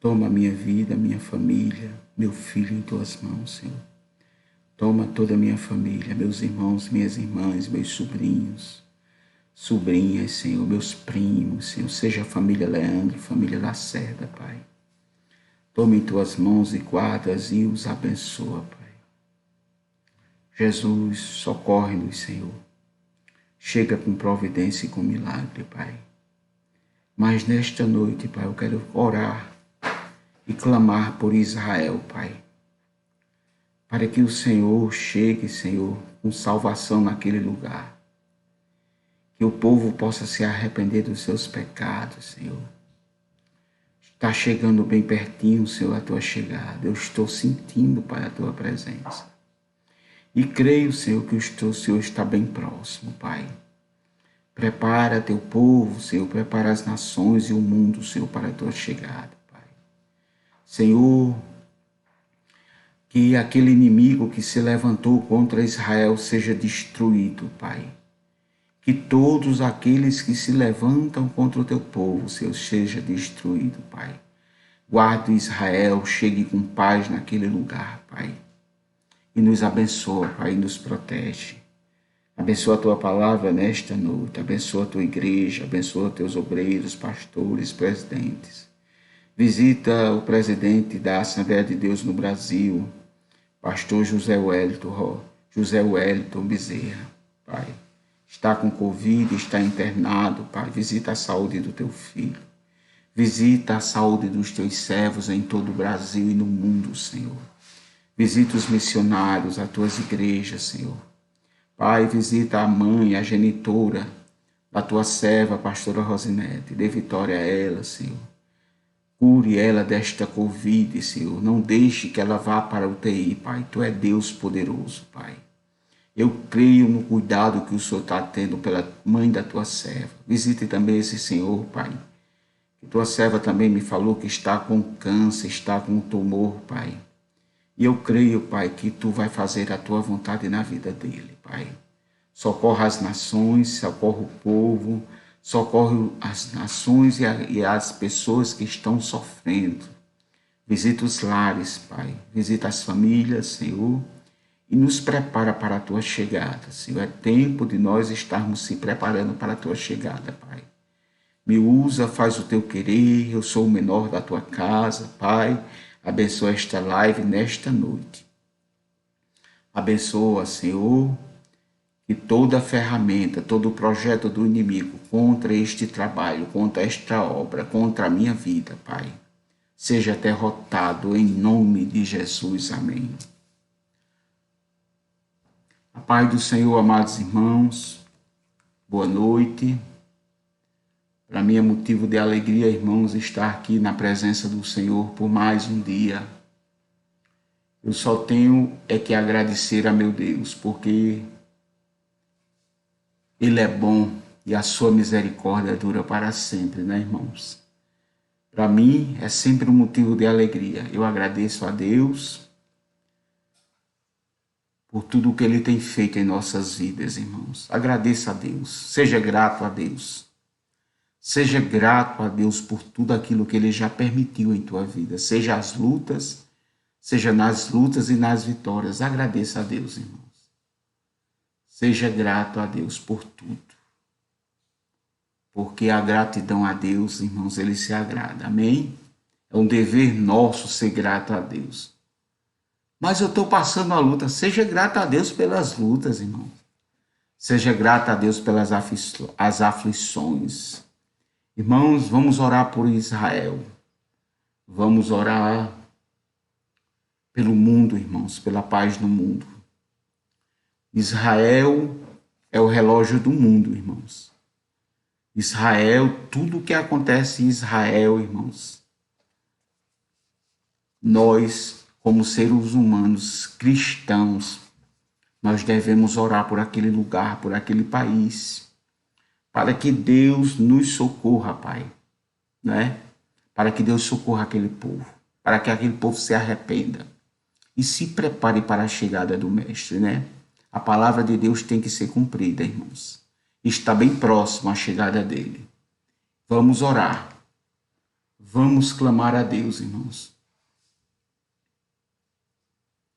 Toma a minha vida, minha família, meu filho em tuas mãos, Senhor. Toma toda a minha família, meus irmãos, minhas irmãs, meus sobrinhos, sobrinhas, Senhor, meus primos, Senhor. Seja a família Leandro, família Lacerda, Pai. Toma em tuas mãos e guarda-os e os abençoa, Pai. Jesus, socorre-nos, Senhor. Chega com providência e com milagre, Pai. Mas nesta noite, Pai, eu quero orar e clamar por Israel, Pai. Para que o Senhor chegue, Senhor, com salvação naquele lugar. Que o povo possa se arrepender dos seus pecados, Senhor. Está chegando bem pertinho, Senhor, a tua chegada. Eu estou sentindo, Pai, a tua presença. E creio, Senhor, que o Senhor está bem próximo, Pai. Prepara teu povo, Senhor, prepara as nações e o mundo, Senhor, para a tua chegada, Pai. Senhor, que aquele inimigo que se levantou contra Israel seja destruído, Pai. Que todos aqueles que se levantam contra o teu povo, Senhor, seja destruído, Pai. Guarde Israel, chegue com paz naquele lugar, Pai. E nos abençoa, Pai, e nos protege. Abençoa a tua palavra nesta noite, abençoa a tua igreja, abençoa teus obreiros, pastores, presidentes. Visita o presidente da Assembleia de Deus no Brasil, pastor José Wellington Bezerra, Pai. Está com Covid, está internado, Pai. Visita a saúde do teu filho. Visita a saúde dos teus servos em todo o Brasil e no mundo, Senhor. Visita os missionários, as tuas igrejas, Senhor. Pai, visita a mãe, a genitora da tua serva, a pastora Rosinete. Dê vitória a ela, Senhor. Cure ela desta Covid, Senhor. Não deixe que ela vá para o UTI, Pai. Tu é Deus poderoso, Pai. Eu creio no cuidado que o Senhor está tendo pela mãe da tua serva. Visite também esse Senhor, Pai. Que tua serva também me falou que está com câncer, está com tumor, Pai. E eu creio, Pai, que tu vai fazer a tua vontade na vida dele, Pai. Socorra as nações, socorra o povo, socorre as nações e as pessoas que estão sofrendo. Visita os lares, Pai. Visita as famílias, Senhor. E nos prepara para a tua chegada, Senhor. É tempo de nós estarmos se preparando para a tua chegada, Pai. Me usa, faz o teu querer. Eu sou o menor da tua casa, Pai. Abençoa esta live nesta noite. Abençoa, Senhor, que toda ferramenta, todo o projeto do inimigo contra este trabalho, contra esta obra, contra a minha vida, Pai, seja derrotado em nome de Jesus. Amém. A paz do Senhor, amados irmãos, boa noite. Para mim é motivo de alegria, irmãos, estar aqui na presença do Senhor por mais um dia. Eu só tenho que agradecer a meu Deus, porque Ele é bom e a sua misericórdia dura para sempre, né, irmãos? Para mim é sempre um motivo de alegria. Eu agradeço a Deus por tudo o que Ele tem feito em nossas vidas, irmãos. Agradeça a Deus, seja grato a Deus. Seja grato a Deus por tudo aquilo que Ele já permitiu em tua vida, seja as lutas, seja nas lutas e nas vitórias. Agradeça a Deus, irmãos. Seja grato a Deus por tudo. Porque a gratidão a Deus, irmãos, Ele se agrada. Amém? É um dever nosso ser grato a Deus. Mas eu estou passando a luta. Seja grato a Deus pelas lutas, irmãos. Seja grato a Deus pelas aflições. Irmãos, vamos orar por Israel. Vamos orar pelo mundo, irmãos, pela paz no mundo. Israel é o relógio do mundo, irmãos. Israel, tudo o que acontece em Israel, irmãos. Nós, como seres humanos cristãos, nós devemos orar por aquele lugar, por aquele país, para que Deus nos socorra, Pai, né? Para que Deus socorra aquele povo, para que aquele povo se arrependa e se prepare para a chegada do Mestre, né? A palavra de Deus tem que ser cumprida, irmãos. Está bem próximo a chegada dele. Vamos orar. Vamos clamar a Deus, irmãos.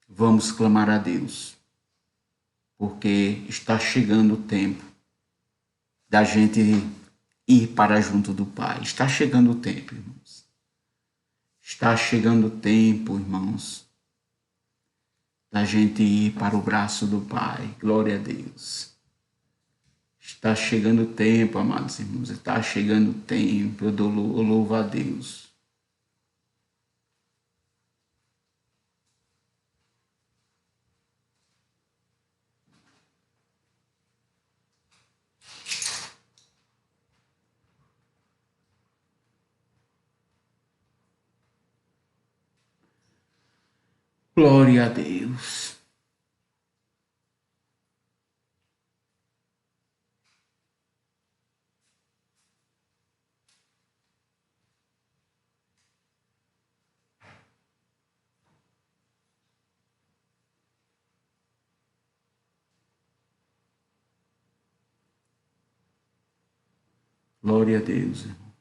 Vamos clamar a Deus, porque está chegando o tempo da gente ir para junto do Pai. Está chegando o tempo, irmãos. Está chegando o tempo, irmãos, da gente ir para o braço do Pai. Glória a Deus. Está chegando o tempo, amados irmãos. Está chegando o tempo. Eu louvo a Deus. Glória a Deus. Glória a Deus, irmão.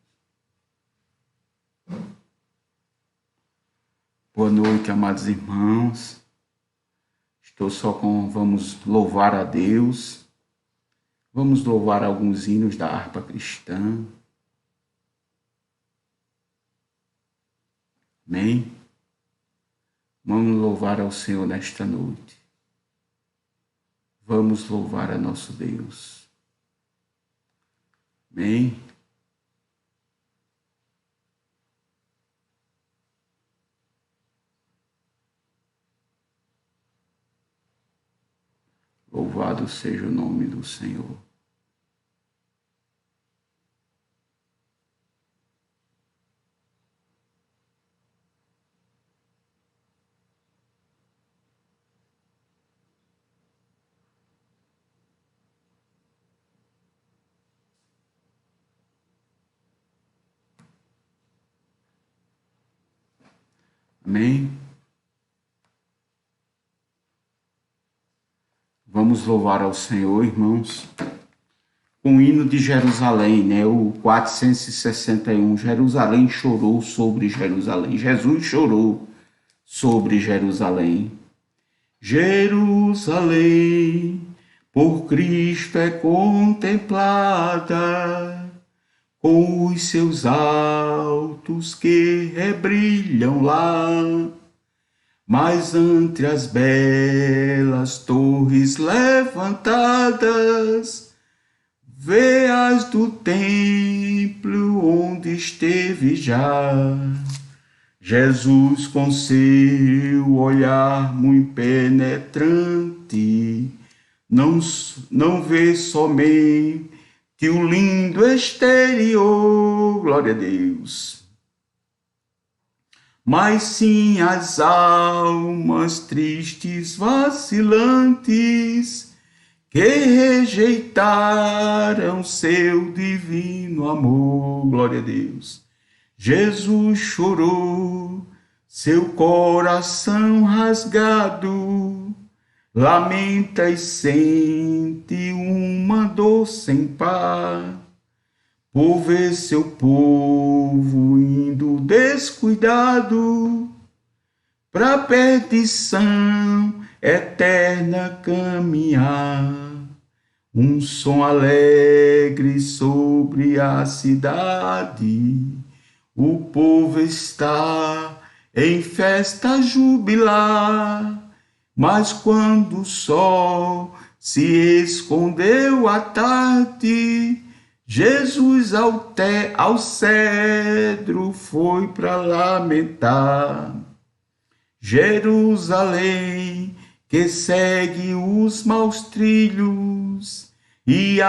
Boa noite, amados irmãos. Estou só com... Vamos louvar a Deus. Vamos louvar alguns hinos da harpa cristã. Amém? Vamos louvar ao Senhor nesta noite. Vamos louvar a nosso Deus. Amém? Louvado seja o nome do Senhor. Amém? Vamos louvar ao Senhor, irmãos, com o hino de Jerusalém, né? O 461. Jerusalém chorou sobre Jerusalém. Jesus chorou sobre Jerusalém. Jerusalém, por Cristo é contemplada, com os seus altos que rebrilham lá. Mas entre as belas torres levantadas, vê as do templo onde esteve já Jesus com seu olhar muito penetrante. Não vê somente o lindo exterior, glória a Deus, mas sim as almas tristes, vacilantes, que rejeitaram seu divino amor, glória a Deus. Jesus chorou, seu coração rasgado, lamenta e sente uma dor sem par, por ver seu povo indo descuidado pra perdição eterna caminhar. Um som alegre sobre a cidade, o povo está em festa jubilar. Mas quando o sol se escondeu à tarde, Jesus ao cedro foi para lamentar. Jerusalém, que segue os maus trilhos e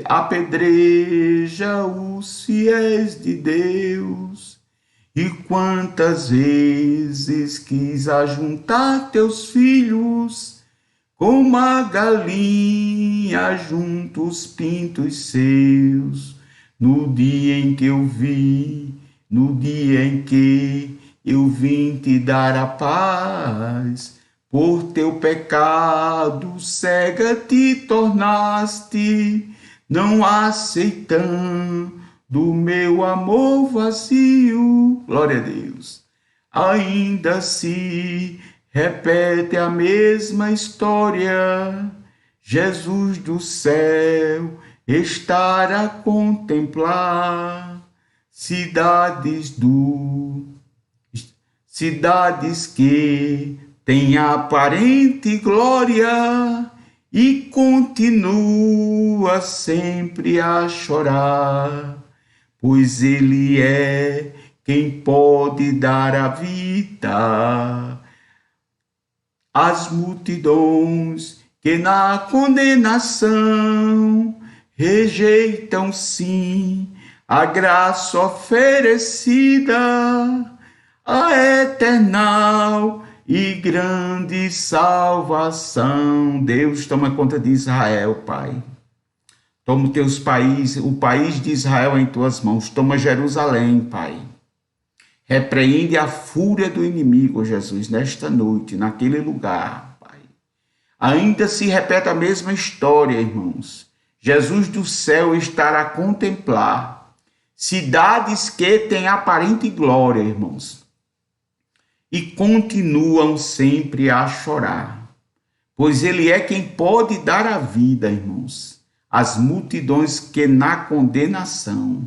apedreja os fiéis de Deus. E quantas vezes quis ajuntar teus filhos, como a galinha junto os pintos seus, no dia em que eu vim te dar a paz, por teu pecado cega te tornaste, não aceitando do meu amor vazio. Glória a Deus. Ainda se repete a mesma história. Jesus do céu estar a contemplar cidades que têm aparente glória e continua sempre a chorar, pois ele é quem pode dar a vida às multidões que na condenação rejeitam sim a graça oferecida, a eternal e grande salvação. Deus, toma conta de Israel, Pai. Toma o país de Israel em tuas mãos. Toma Jerusalém, Pai. Repreende a fúria do inimigo, Jesus, nesta noite, naquele lugar, Pai. Ainda se repete a mesma história, irmãos. Jesus do céu estará a contemplar cidades que têm aparente glória, irmãos, e continuam sempre a chorar, pois ele é quem pode dar a vida, irmãos, às multidões que na condenação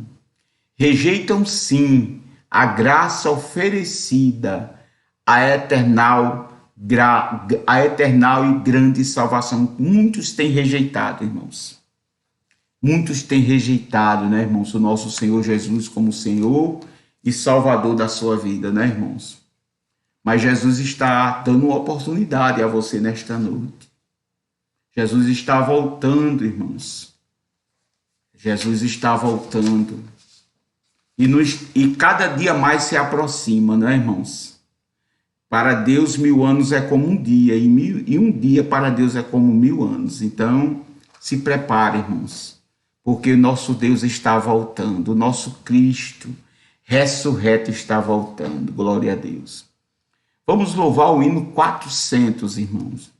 rejeitam sim a graça oferecida, a eternal e grande salvação. Muitos têm rejeitado, irmãos. Muitos têm rejeitado, né, irmãos, o nosso Senhor Jesus como Senhor e Salvador da sua vida, né, irmãos? Mas Jesus está dando uma oportunidade a você nesta noite. Jesus está voltando, irmãos. Jesus está voltando. E cada dia mais se aproxima, né, irmãos? Para Deus, 1000 anos é como um dia, e um dia para Deus é como 1000 anos. Então, se prepare, irmãos, porque o nosso Deus está voltando, o nosso Cristo ressurreto está voltando. Glória a Deus. Vamos louvar o hino 400, irmãos.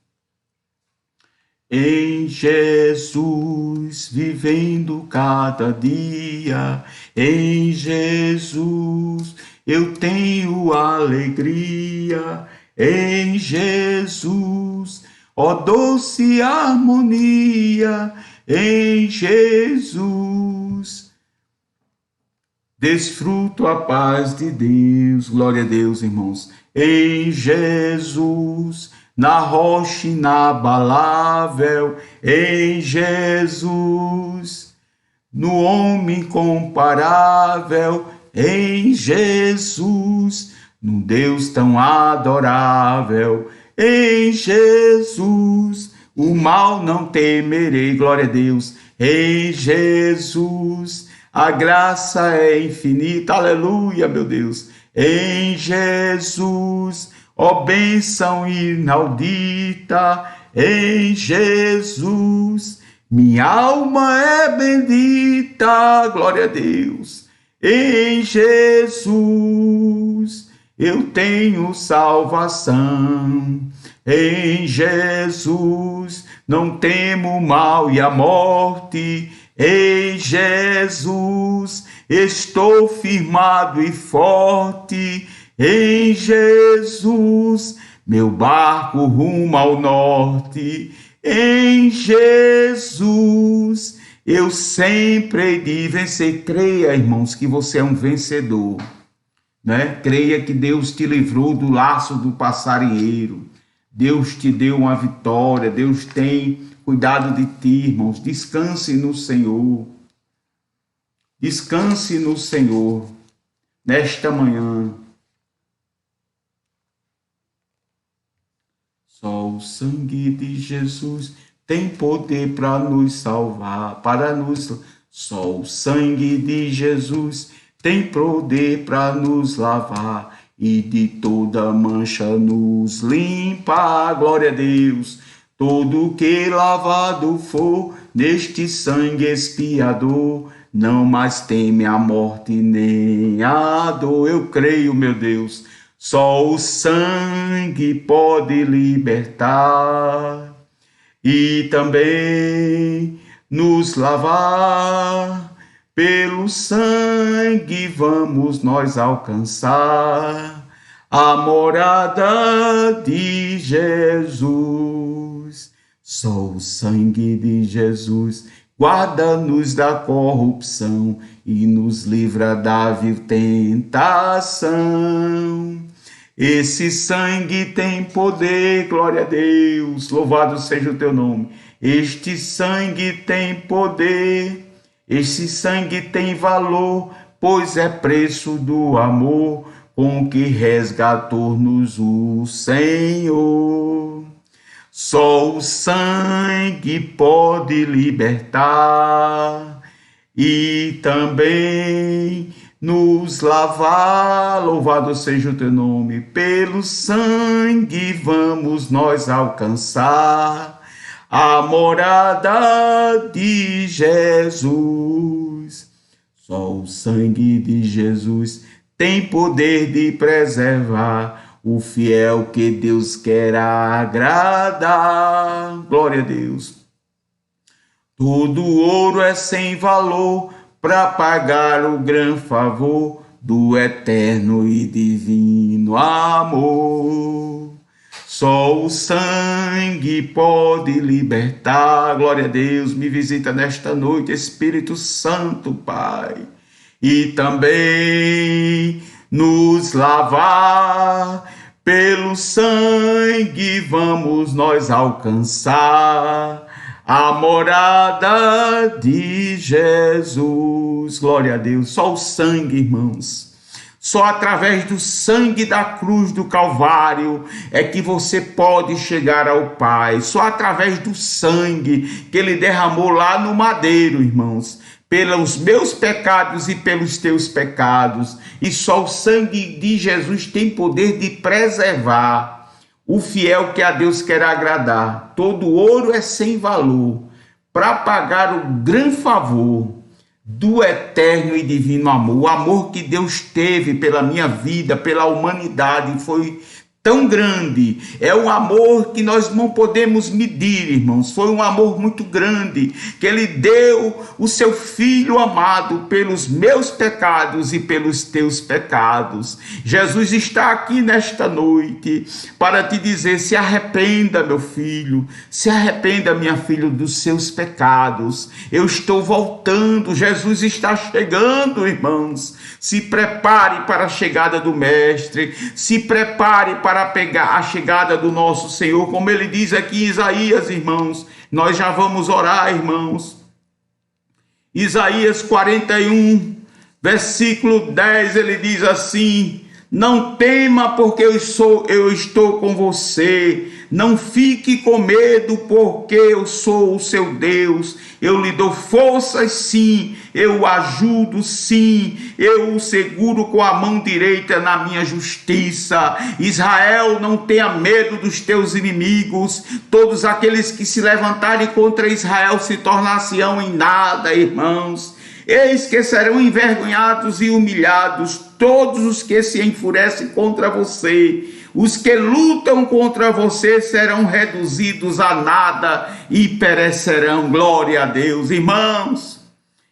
Em Jesus, vivendo cada dia, em Jesus, eu tenho alegria. Em Jesus, ó doce harmonia, em Jesus, desfruto a paz de Deus. Glória a Deus, irmãos. Em Jesus, na rocha inabalável, em Jesus, no homem incomparável, em Jesus, no Deus tão adorável, em Jesus, o mal não temerei. Glória a Deus. Em Jesus, a graça é infinita. Aleluia, meu Deus. Em Jesus, ó bênção inaudita, em Jesus, minha alma é bendita. Glória a Deus. Em Jesus, eu tenho salvação. Em Jesus, não temo o mal e a morte. Em Jesus, estou firmado e forte. Em Jesus, meu barco rumo ao norte. Em Jesus, eu sempre hei de vencer. Creia, irmãos, que você é um vencedor, né? Creia que Deus te livrou do laço do passarinheiro. Deus te deu uma vitória. Deus tem cuidado de ti, irmãos. Descanse no Senhor. Descanse no Senhor nesta manhã. Só o sangue de Jesus tem poder para nos salvar, Só o sangue de Jesus tem poder para nos lavar e de toda mancha nos limpa. Glória a Deus. Todo que lavado for neste sangue expiador, não mais teme a morte nem a dor. Eu creio, meu Deus, só o sangue pode libertar e também nos lavar Pelo sangue vamos nós alcançar a morada de Jesus. Só o sangue de Jesus guarda-nos da corrupção e nos livra da vil tentação. Esse sangue tem poder, glória a Deus, louvado seja o teu nome. Este sangue tem poder, este sangue tem valor, pois é preço do amor com que resgatou-nos o Senhor. Só o sangue pode libertar e também nos lavar, louvado seja o teu nome. Pelo sangue vamos nós alcançar a morada de Jesus. Só o sangue de Jesus tem poder de preservar o fiel que Deus quer agradar. Glória a Deus. Todo ouro é sem valor para pagar o grande favor do eterno e divino amor. Só o sangue pode libertar. Glória a Deus. Me visita nesta noite, Espírito Santo, Pai. E também nos lavar. Pelo sangue vamos nós alcançar a morada de Jesus. Glória a Deus. Só o sangue, irmãos. Só através do sangue da cruz do Calvário é que você pode chegar ao Pai. Só através do sangue que ele derramou lá no madeiro, irmãos, pelos meus pecados e pelos teus pecados. E só o sangue de Jesus tem poder de preservar o fiel que a Deus quer agradar. Todo ouro é sem valor para pagar o grande favor do eterno e divino amor. O amor que Deus teve pela minha vida, pela humanidade, foi tão grande. É um amor que nós não podemos medir, irmãos. Foi um amor muito grande, que ele deu o seu filho amado pelos meus pecados e pelos teus pecados. Jesus está aqui nesta noite para te dizer: se arrependa, meu filho, se arrependa, minha filha, dos seus pecados. Eu estou voltando, Jesus está chegando, irmãos. Se prepare para a chegada do Mestre, se prepare para pegar a chegada do nosso Senhor, como ele diz aqui em Isaías, irmãos. Nós já vamos orar, irmãos. Isaías 41, versículo 10, ele diz assim: não tema, porque eu estou com você. Não fique com medo, porque eu sou o seu Deus. Eu lhe dou forças, sim. Eu o ajudo, sim. Eu o seguro com a mão direita na minha justiça. Israel, não tenha medo dos teus inimigos. Todos aqueles que se levantarem contra Israel se tornar-se-ão em nada, irmãos. Eis que serão envergonhados e humilhados todos os que se enfurecem contra você. Os que lutam contra você serão reduzidos a nada e perecerão. Glória a Deus. Irmãos,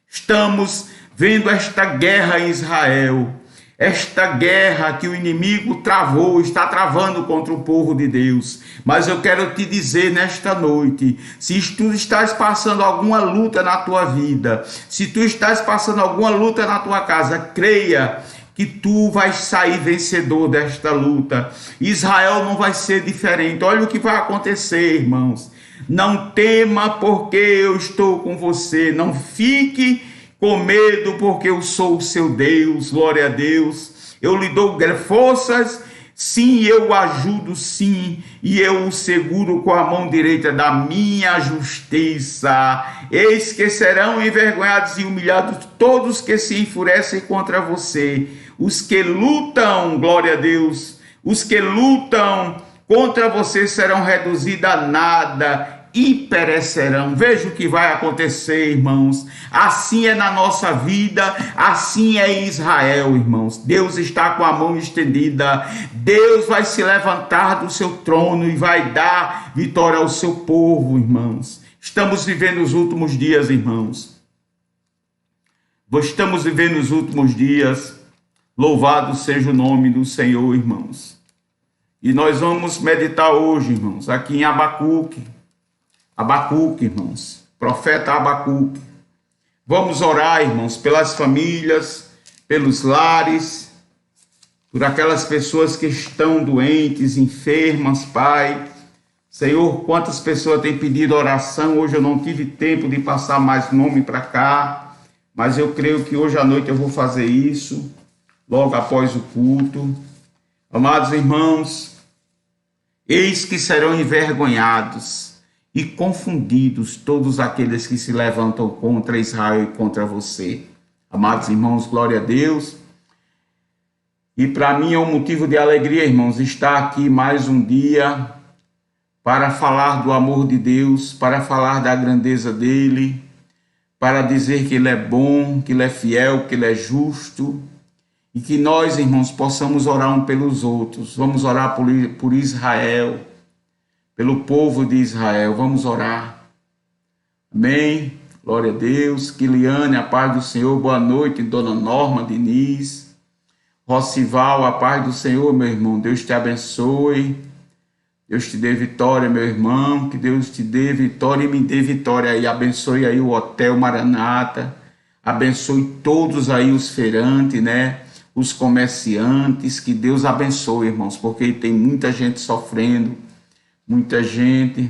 estamos vendo esta guerra em Israel. Esta guerra que o inimigo travou, está travando contra o povo de Deus. Mas eu quero te dizer nesta noite, se tu estás passando alguma luta na tua vida, se tu estás passando alguma luta na tua casa, creia que tu vais sair vencedor desta luta. Israel não vai ser diferente. Olha o que vai acontecer, irmãos. Não tema, porque eu estou com você. Não fique com medo, porque eu sou o seu Deus. Glória a Deus. Eu lhe dou forças, sim, eu o ajudo, sim, e eu o seguro com a mão direita da minha justiça. Eis que serão envergonhados e humilhados todos que se enfurecem contra você. Os que lutam, glória a Deus, os que lutam contra você serão reduzidos a nada e perecerão. Veja o que vai acontecer, irmãos. Assim é na nossa vida, assim é em Israel, irmãos. Deus está com a mão estendida. Deus vai se levantar do seu trono e vai dar vitória ao seu povo, irmãos. Estamos vivendo os últimos dias, irmãos. Estamos vivendo os últimos dias. Louvado seja o nome do Senhor, irmãos. E nós vamos meditar hoje, irmãos, aqui em Abacuque. Abacuque, irmãos. Profeta Abacuque. Vamos orar, irmãos, pelas famílias, pelos lares, por aquelas pessoas que estão doentes, enfermas, Pai. Senhor, quantas pessoas têm pedido oração. Hoje eu não tive tempo de passar mais nome para cá, mas eu creio que hoje à noite eu vou fazer isso, logo após o culto. Amados irmãos, eis que serão envergonhados e confundidos todos aqueles que se levantam contra Israel e contra você. Amados irmãos, glória a Deus. E para mim é um motivo de alegria, irmãos, estar aqui mais um dia para falar do amor de Deus, para falar da grandeza dele, para dizer que ele é bom, que ele é fiel, que ele é justo, e que nós, irmãos, possamos orar uns pelos outros. Vamos orar por Israel, pelo povo de Israel. Vamos orar. Amém. Glória a Deus. Kiliane, a paz do Senhor. Boa noite, Dona Norma Diniz. Rocival, a paz do Senhor, meu irmão. Deus te abençoe. Deus te dê vitória, meu irmão. Que Deus te dê vitória e me dê vitória aí. Abençoe aí o Hotel Maranata. Abençoe todos aí os feirantes, né? Os comerciantes. Que Deus abençoe, irmãos, porque tem muita gente sofrendo. Muita gente.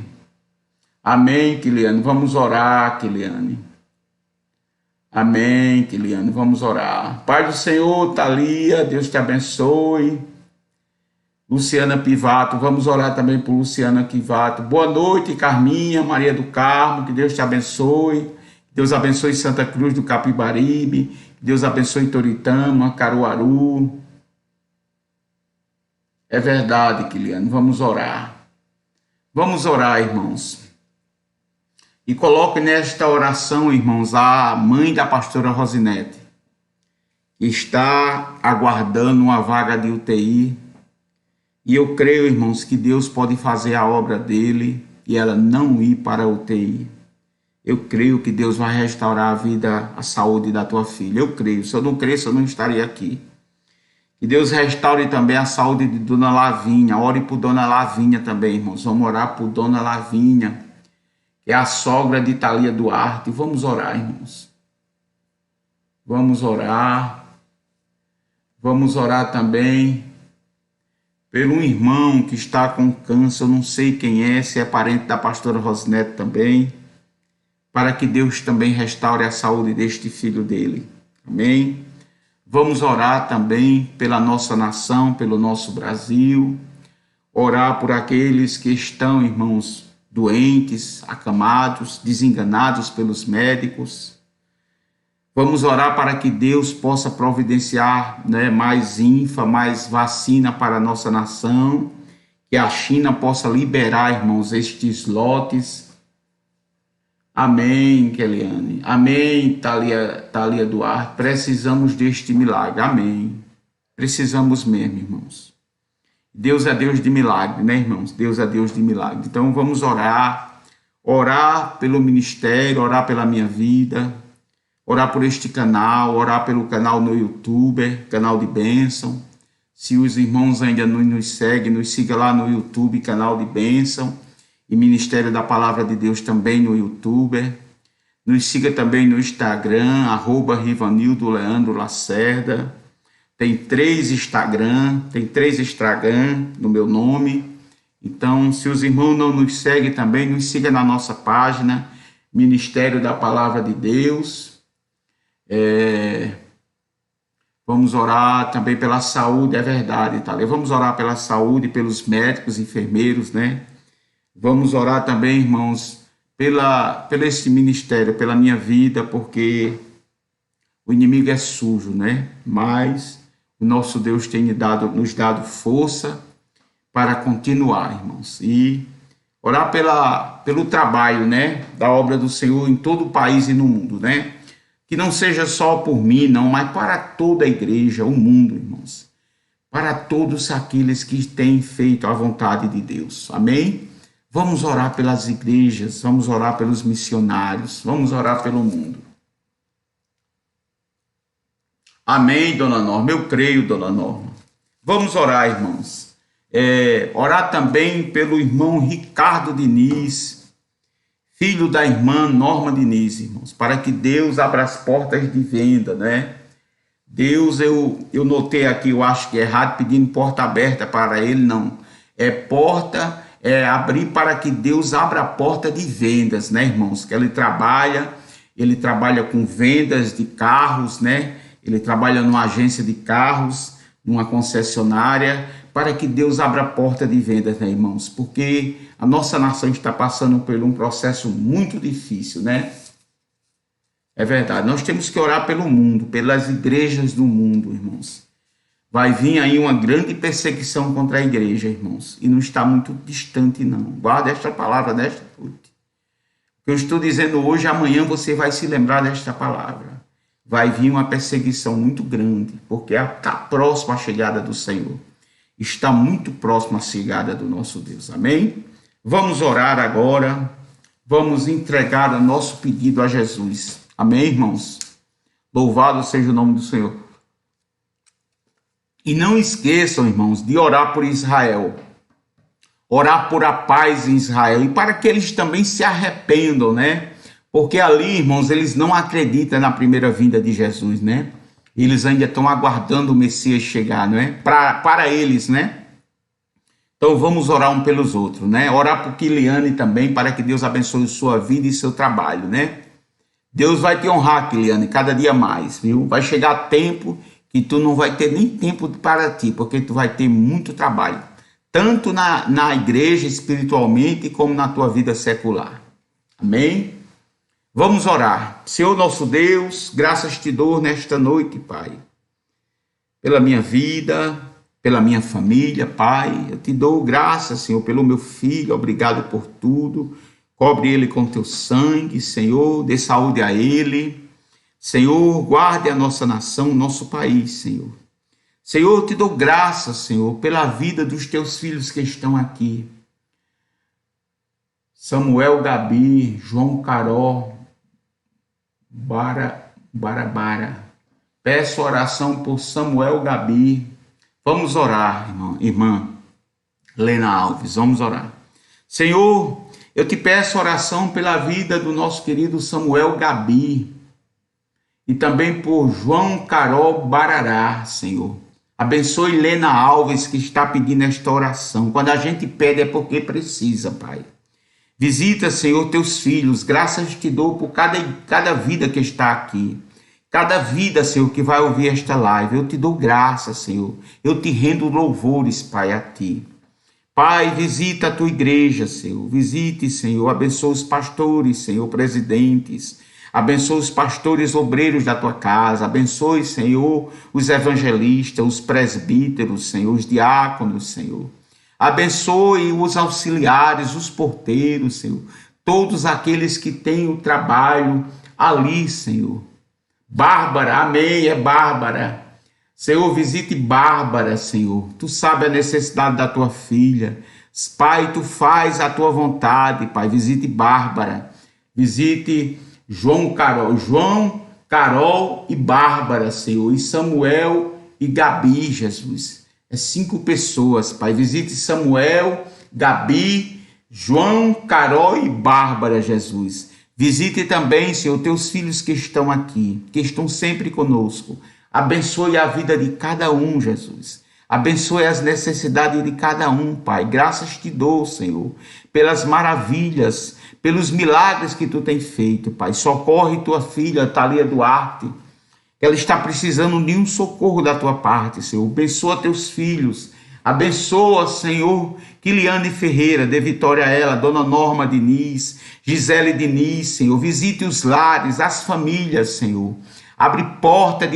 Amém, Kiliane. Vamos orar, Kiliane. Amém, Kiliane. Vamos orar. Pai do Senhor, Thalia, Deus te abençoe. Luciana Pivato, vamos orar também por Luciana Pivato. Boa noite, Carminha, Maria do Carmo, que Deus te abençoe. Que Deus abençoe Santa Cruz do Capibaribe. Que Deus abençoe Toritama, Caruaru. É verdade, Kiliane. Vamos orar. Vamos orar, irmãos. E coloque nesta oração, irmãos, a mãe da pastora Rosinete, que está aguardando uma vaga de UTI. E eu creio, irmãos, que Deus pode fazer a obra dele e ela não ir para a UTI. Eu creio que Deus vai restaurar a vida, a saúde da tua filha. Eu creio. Se eu não cresço, eu não estaria aqui. Que Deus restaure também a saúde de Dona Lavinha. Ore por Dona Lavinha também, irmãos. Vamos orar por Dona Lavinha, que é a sogra de Thalia Duarte. Vamos orar, irmãos. Vamos orar. Vamos orar também pelo irmão que está com câncer. Eu não sei quem é, se é parente da pastora Rosinete também, para que Deus também restaure a saúde deste filho dele. Amém? Vamos orar também pela nossa nação, pelo nosso Brasil. Orar por aqueles que estão, irmãos, doentes, acamados, desenganados pelos médicos. Vamos orar para que Deus possa providenciar, né, mais mais vacina para a nossa nação, que a China possa liberar, irmãos, estes lotes. Amém, Keliane. Amém, Thalia Duarte. Precisamos deste milagre. Amém. Precisamos mesmo, irmãos. Deus é Deus de milagre, né, irmãos? Deus é Deus de milagre. Então vamos orar. Orar pelo ministério, orar pela minha vida. Orar por este canal, orar pelo canal no YouTube, canal de bênção. Se os irmãos ainda não nos seguem, nos siga lá no YouTube, canal de bênção. E Ministério da Palavra de Deus também no YouTube. Nos siga também no Instagram, @Rivanildo Leandro Lacerda. Tem 3 Instagram no meu nome. Então, se os irmãos não nos seguem também, nos siga na nossa página, Ministério da Palavra de Deus. Vamos orar também pela saúde, é verdade, tá? Vamos orar pela saúde, pelos médicos, enfermeiros, né? Vamos orar também, irmãos, pelo esse ministério, pela minha vida, porque o inimigo é sujo, né? Mas o nosso Deus tem nos dado força para continuar, irmãos. E orar pelo trabalho, né? Da obra do Senhor em todo o país e no mundo, né? Que não seja só por mim, não, mas para toda a igreja, o mundo, irmãos. Para todos aqueles que têm feito a vontade de Deus. Amém? Vamos orar pelas igrejas, vamos orar pelos missionários, vamos orar pelo mundo. Amém, dona Norma. Eu creio, dona Norma. Vamos orar, irmãos. Orar também pelo irmão Ricardo Diniz, filho da irmã Norma Diniz, irmãos, para que Deus abra as portas de venda, né? Deus, eu notei aqui, eu acho que é errado, pedindo porta aberta para ele, não. Abrir para que Deus abra a porta de vendas, né, irmãos? Que ele trabalha com vendas de carros, né? Ele trabalha numa agência de carros, numa concessionária, para que Deus abra a porta de vendas, né, irmãos? Porque a nossa nação está passando por um processo muito difícil, né? É verdade, nós temos que orar pelo mundo, pelas igrejas do mundo, irmãos. Vai vir aí uma grande perseguição contra a igreja, irmãos, e não está muito distante, não. Guarda esta palavra desta noite. O que eu estou dizendo hoje, amanhã você vai se lembrar desta palavra. Vai vir uma perseguição muito grande, porque está próxima a chegada do Senhor. Está muito próxima a chegada do nosso Deus, amém? Vamos orar agora, vamos entregar o nosso pedido a Jesus. Amém, irmãos? Louvado seja o nome do Senhor. E não esqueçam, irmãos, de orar por Israel. Orar por a paz em Israel. E para que eles também se arrependam, né? Porque ali, irmãos, eles não acreditam na primeira vinda de Jesus, né? Eles ainda estão aguardando o Messias chegar, né? Para eles, né? Então vamos orar um pelos outros, né? Orar por Kiliane também, para que Deus abençoe sua vida e seu trabalho, né? Deus vai te honrar, Kiliane, cada dia mais, viu? Vai chegar tempo que tu não vai ter nem tempo para ti, porque tu vai ter muito trabalho, tanto na igreja espiritualmente, como na tua vida secular. Amém? Vamos orar. Senhor nosso Deus, graças te dou nesta noite, Pai, pela minha vida, pela minha família, Pai. Eu te dou graças, Senhor, pelo meu filho, obrigado por tudo. Cobre ele com teu sangue, Senhor, dê saúde a ele. Senhor, guarde a nossa nação, nosso país, Senhor. Senhor, eu te dou graças, Senhor, pela vida dos teus filhos que estão aqui. Samuel, Gabi, João, Carol, Barabara. Peço oração por Samuel, Gabi. Vamos orar, irmã Lena Alves, vamos orar. Senhor, eu te peço oração pela vida do nosso querido Samuel Gabi e também por João Carol Barará, Senhor. Abençoe Lena Alves, que está pedindo esta oração. Quando a gente pede é porque precisa, Pai. Visita, Senhor, teus filhos. Graças te dou por cada vida que está aqui. Cada vida, Senhor, que vai ouvir esta live. Eu te dou graças, Senhor. Eu te rendo louvores, Pai, a ti. Pai, visita a tua igreja, Senhor. Visite, Senhor. Abençoa os pastores, Senhor, presidentes. Abençoa os pastores obreiros da tua casa. Abençoe, Senhor, os evangelistas, os presbíteros, Senhor, os diáconos, Senhor. Abençoe os auxiliares, os porteiros, Senhor. Todos aqueles que têm o trabalho ali, Senhor. Bárbara, amém, é Bárbara. Senhor, visite Bárbara, Senhor. Tu sabes a necessidade da tua filha. Pai, tu faz a tua vontade, Pai. Visite Bárbara. Visite João, Carol e Bárbara, Senhor. E Samuel e Gabi, Jesus. É 5 pessoas, Pai. Visite Samuel, Gabi, João, Carol e Bárbara, Jesus. Visite também, Senhor, teus filhos que estão aqui, que estão sempre conosco. Abençoe a vida de cada um, Jesus. Abençoe as necessidades de cada um, Pai. Graças te dou, Senhor, pelas maravilhas, pelos milagres que tu tens feito, Pai. Socorre tua filha, Thalia Duarte. Ela está precisando de um socorro da tua parte, Senhor. Abençoa teus filhos. Abençoa, Senhor, Kiliane Ferreira, dê vitória a ela, Dona Norma Diniz, Gisele Diniz, Senhor. Visite os lares, as famílias, Senhor. Abre porta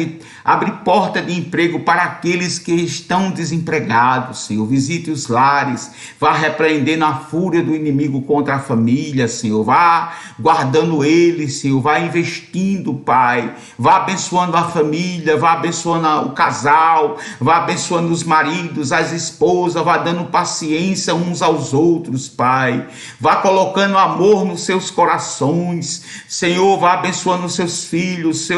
de emprego para aqueles que estão desempregados, Senhor. Visite os lares, vá repreendendo a fúria do inimigo contra a família, Senhor. Vá guardando eles, Senhor. Vá investindo, Pai. Vá abençoando a família, vá abençoando o casal, vá abençoando os maridos, as esposas, vá dando paciência uns aos outros, Pai. Vá colocando amor nos seus corações, Senhor. Vá abençoando os seus filhos,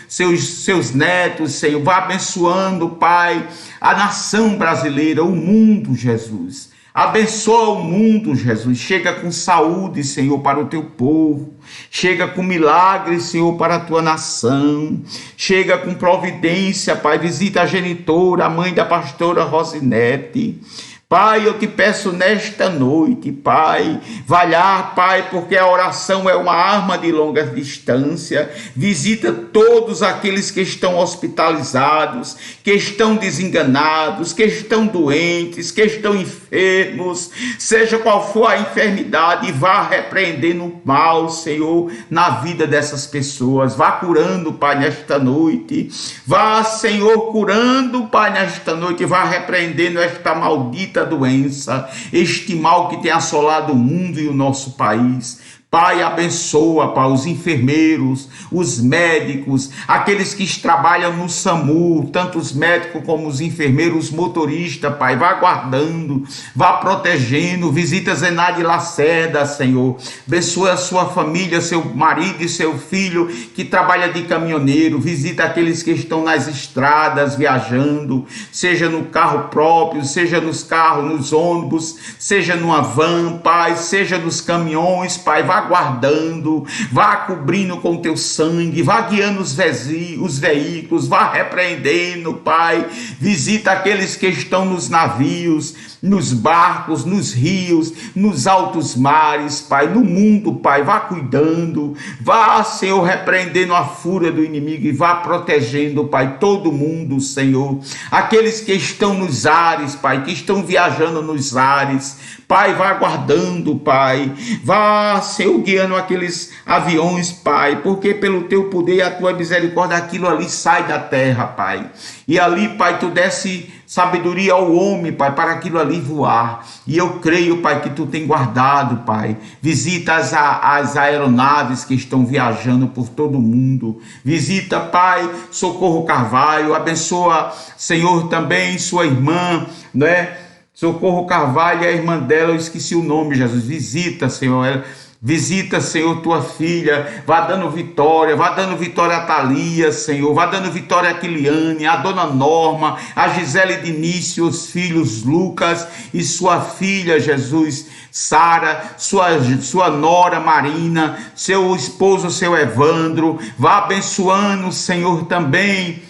seus netos, netos, Senhor. Vá abençoando, Pai, a nação brasileira, o mundo, Jesus. Abençoa o mundo, Jesus. Chega com saúde, Senhor, para o teu povo. Chega com milagres, Senhor, para a tua nação. Chega com providência, Pai. Visita a genitora, a mãe da pastora Rosinete. Pai, eu te peço nesta noite, Pai, vai lá, Pai, porque a oração é uma arma de longa distância. Visita todos aqueles que estão hospitalizados, que estão desenganados, que estão doentes, que estão enfermos, seja qual for a enfermidade, vá repreendendo o mal, Senhor, na vida dessas pessoas. Vá curando, Pai, nesta noite. Vá, Senhor, curando, Pai, nesta noite. Vá repreendendo esta maldita doença, este mal que tem assolado o mundo e o nosso país. Pai, abençoa, Pai, os enfermeiros, os médicos, aqueles que trabalham no SAMU, tanto os médicos como os enfermeiros, os motoristas, Pai, vá guardando, vá protegendo, visita Zenaide Lacerda, Senhor, abençoa a sua família, seu marido e seu filho, que trabalha de caminhoneiro, visita aqueles que estão nas estradas, viajando, seja no carro próprio, seja nos carros, nos ônibus, seja numa van, Pai, seja nos caminhões, Pai, vá guardando, vá cobrindo com teu sangue, vá guiando os veículos, vá repreendendo, Pai. Visita aqueles que estão nos navios, nos barcos, nos rios, nos altos mares, Pai, no mundo, Pai, vá cuidando, vá, Senhor, repreendendo a fúria do inimigo e vá protegendo, Pai, todo mundo, Senhor. Aqueles que estão nos ares, Pai, que estão viajando nos ares, Pai, vá guardando, Pai, vá, Senhor, guiando aqueles aviões, Pai, porque pelo teu poder e a tua misericórdia aquilo ali sai da terra, Pai, e ali, Pai, tu desce sabedoria ao homem, Pai, para aquilo ali voar, e eu creio, Pai, que tu tem guardado, Pai. Visita as aeronaves que estão viajando por todo o mundo, visita, Pai, Socorro Carvalho, abençoa, Senhor, também sua irmã, né? Socorro Carvalho, a irmã dela, eu esqueci o nome, Jesus. Visita, Senhor, visita, Senhor, tua filha, vá dando vitória a Thalia, Senhor, vá dando vitória a Kiliane, a dona Norma, a Gisele Dinicio, os filhos Lucas e sua filha, Jesus, Sara, sua nora Marina, seu esposo, seu Evandro, vá abençoando, Senhor, também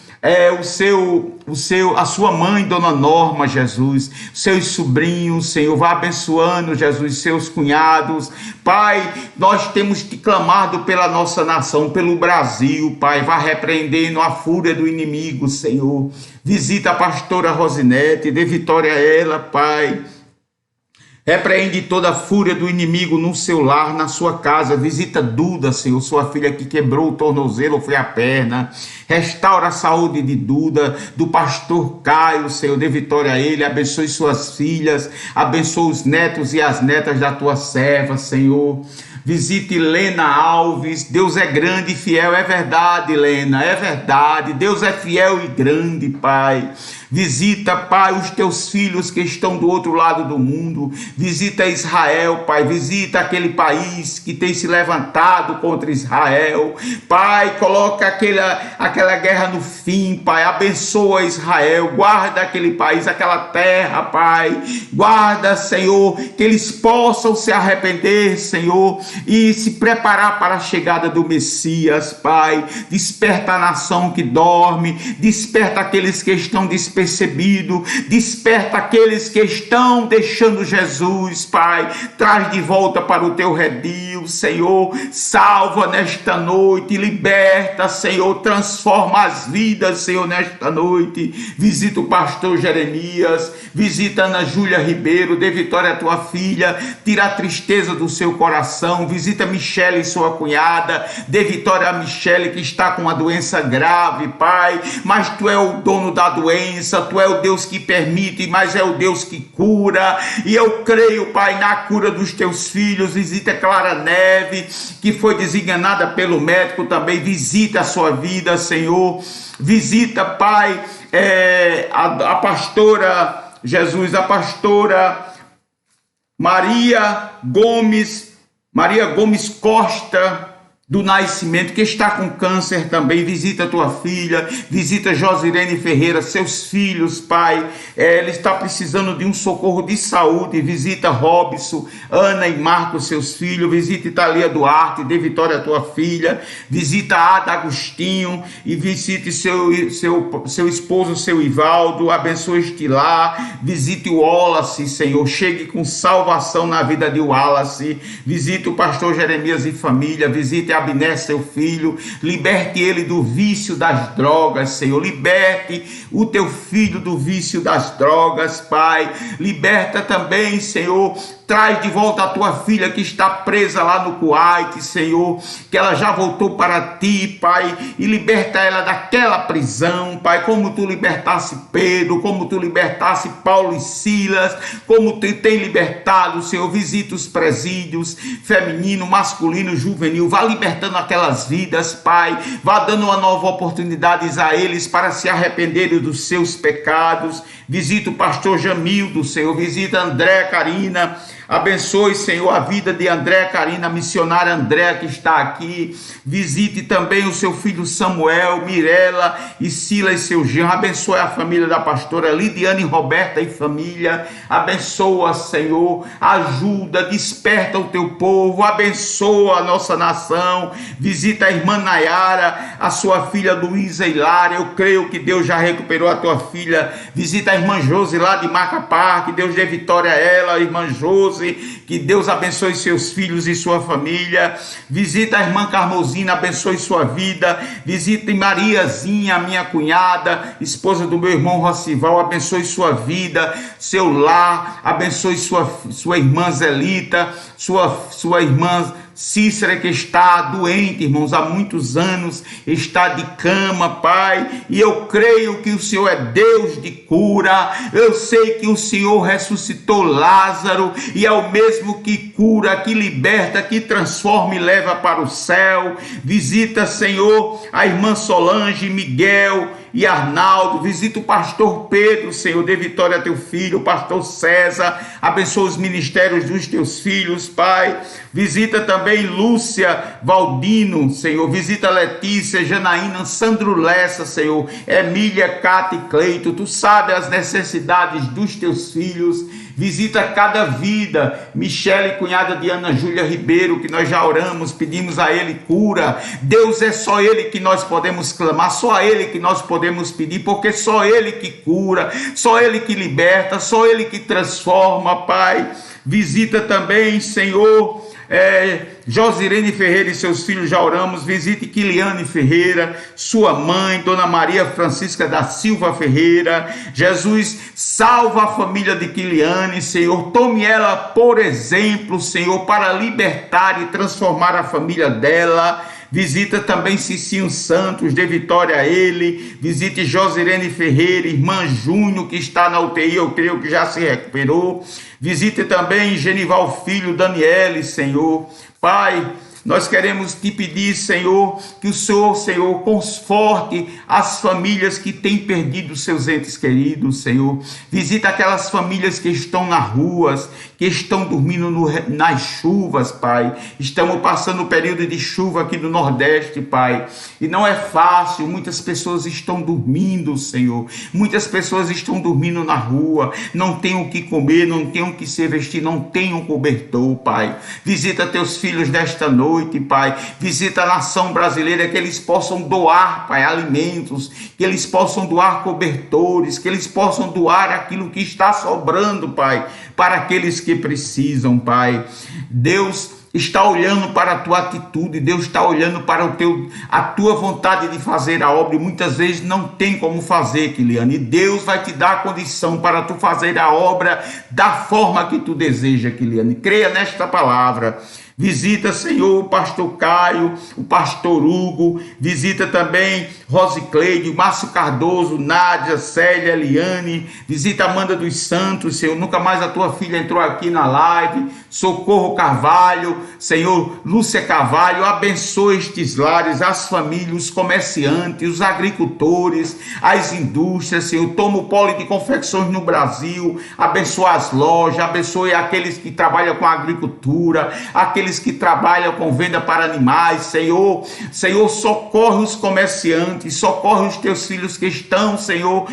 a sua mãe, dona Norma, Jesus, seus sobrinhos, Senhor, vá abençoando, Jesus, seus cunhados, Pai, nós temos te clamado pela nossa nação, pelo Brasil, Pai, vá repreendendo a fúria do inimigo, Senhor, visita a pastora Rosinete, dê vitória a ela, Pai. Repreende toda a fúria do inimigo no seu lar, na sua casa. Visita Duda, Senhor, sua filha que quebrou o tornozelo, foi a perna. Restaura a saúde de Duda, do pastor Caio, Senhor, dê vitória a ele. Abençoe suas filhas, abençoe os netos e as netas da tua serva, Senhor. Visite Helena Alves, Deus é grande e fiel, é verdade, Helena, é verdade, Deus é fiel e grande, Pai. Visita, Pai, os teus filhos que estão do outro lado do mundo, visita Israel, Pai, visita aquele país que tem se levantado contra Israel, Pai, coloca aquela guerra no fim, Pai, abençoa Israel, guarda aquele país, aquela terra, Pai, guarda, Senhor, que eles possam se arrepender, Senhor, e se preparar para a chegada do Messias, Pai. Desperta a nação que dorme, desperta aqueles que estão despercebidos, desperta aqueles que estão deixando Jesus, Pai. Traz de volta para o teu redil, Senhor. Salva nesta noite, liberta, Senhor, transforma as vidas, Senhor, nesta noite. Visita o pastor Jeremias, visita Ana Júlia Ribeiro, dê vitória à tua filha, tira a tristeza do seu coração. Visita Michele, sua cunhada, dê vitória a Michele que está com uma doença grave, Pai, mas tu é o dono da doença, tu é o Deus que permite, mas é o Deus que cura, e eu creio, Pai, na cura dos teus filhos. Visita Clara Neve, que foi desenganada pelo médico também, visita a sua vida, Senhor, visita, Pai, a pastora Jesus, a pastora Maria Gomes Costa, do Nascimento, que está com câncer também. Visita a tua filha, visita Josirene Ferreira, seus filhos, Pai. Ela está precisando de um socorro de saúde. Visita Robson, Ana e Marcos, seus filhos. Visita Italia Duarte, de Vitória, tua filha. Visita Ada Agostinho e visite seu esposo, seu Ivaldo. Abençoe este lar. Visite o Wallace, Senhor. Chegue com salvação na vida de Wallace. Visite o pastor Jeremias e família. Visite Abner, seu filho. Liberte ele do vício das drogas, Senhor. Liberte o teu filho do vício das drogas, Pai. Liberta também, Senhor. Traz de volta a tua filha que está presa lá no Kuwait, Senhor, que ela já voltou para ti, Pai, e liberta ela daquela prisão, Pai, como tu libertasse Pedro, como tu libertasse Paulo e Silas, como tu tem libertado, Senhor. Visita os presídios feminino, masculino, juvenil, vá libertando aquelas vidas, Pai, vá dando uma nova oportunidade a eles para se arrependerem dos seus pecados. Visita o pastor Jamildo, Senhor, visita André, Karina. Abençoe, Senhor, a vida de André, Karina, missionária André, que está aqui. Visite também o seu filho Samuel, Mirela e Sila e seu genro. Abençoe a família da pastora Lidiane, Roberta e família. Abençoa, Senhor. Ajuda, desperta o teu povo. Abençoa a nossa nação. Visita a irmã Nayara, a sua filha Luísa Hilária. Eu creio que Deus já recuperou a tua filha. Visita a irmã Josi lá de Macapá. Que Deus dê vitória a ela, a irmã Josi. Que Deus abençoe seus filhos e sua família. Visita a irmã Carmosina, abençoe sua vida. Visita Mariazinha, minha cunhada, esposa do meu irmão Rocival, abençoe sua vida, seu lar. Abençoe sua irmã Zelita, sua irmã Cícera, que está doente, irmãos, há muitos anos, está de cama, Pai, e eu creio que o Senhor é Deus de cura. Eu sei que o Senhor ressuscitou Lázaro e é o mesmo que cura, que liberta, que transforma e leva para o céu. Visita, Senhor, a irmã Solange, Miguel e Arnaldo. Visita o pastor Pedro, Senhor, dê vitória a teu filho, o pastor César. Abençoa os ministérios dos teus filhos, Pai. Visita também Lúcia Valdino, Senhor. Visita Letícia, Janaína, Sandro Lessa, Senhor. Emília, Cata e Cleito. Tu sabes as necessidades dos teus filhos. Visita cada vida. Michele, cunhada de Ana Júlia Ribeiro, que nós já oramos, pedimos a Ele cura. Deus, é só Ele que nós podemos clamar, só a Ele que nós podemos pedir, porque só Ele que cura, só Ele que liberta, só Ele que transforma, Pai. Visita também, Senhor, Josirene Ferreira e seus filhos, já oramos. Visite Quiliane Ferreira, sua mãe, Dona Maria Francisca da Silva Ferreira. Jesus, salva a família de Quiliane, Senhor. Tome ela por exemplo, Senhor, para libertar e transformar a família dela. Visita também Cicinho Santos, dê vitória a ele. Visite Josirene Ferreira, irmã Júnior, que está na UTI, eu creio que já se recuperou. Visite também Genival Filho, Daniele, Senhor. Pai, nós queremos te pedir, Senhor, que o Senhor, conforte as famílias que têm perdido seus entes queridos, Senhor. Visita aquelas famílias que estão nas ruas, que estão dormindo nas chuvas, Pai. Estamos passando um período de chuva aqui no Nordeste, Pai, e não é fácil. Muitas pessoas estão dormindo, Senhor. Muitas pessoas estão dormindo na rua, não têm o que comer, não têm o que se vestir, não têm um cobertor, Pai. Visita teus filhos desta noite, Pai. Visita a nação brasileira, que eles possam doar, Pai, alimentos, que eles possam doar cobertores, que eles possam doar aquilo que está sobrando, Pai, para aqueles que precisam, Pai. Deus está olhando para a tua atitude, Deus está olhando para a tua vontade de fazer a obra, e muitas vezes não tem como fazer, Quiliane, e Deus vai te dar a condição para tu fazer a obra da forma que tu deseja, Quiliane. Creia nesta palavra. Visita, Senhor, o pastor Caio, o pastor Hugo. Visita também Rosicleide, Márcio Cardoso, Nádia, Célia, Eliane. Visita Amanda dos Santos, Senhor. Nunca mais a tua filha entrou aqui na live. Socorro Carvalho, Senhor, Lúcia Carvalho. Abençoa estes lares, as famílias, os comerciantes, os agricultores, as indústrias, Senhor. Toma o polo de confecções no Brasil. Abençoa as lojas, abençoe aqueles que trabalham com a agricultura, aqueles aqueles que trabalham com venda para animais, Senhor. Senhor, socorre os comerciantes, socorre os teus filhos que estão, Senhor,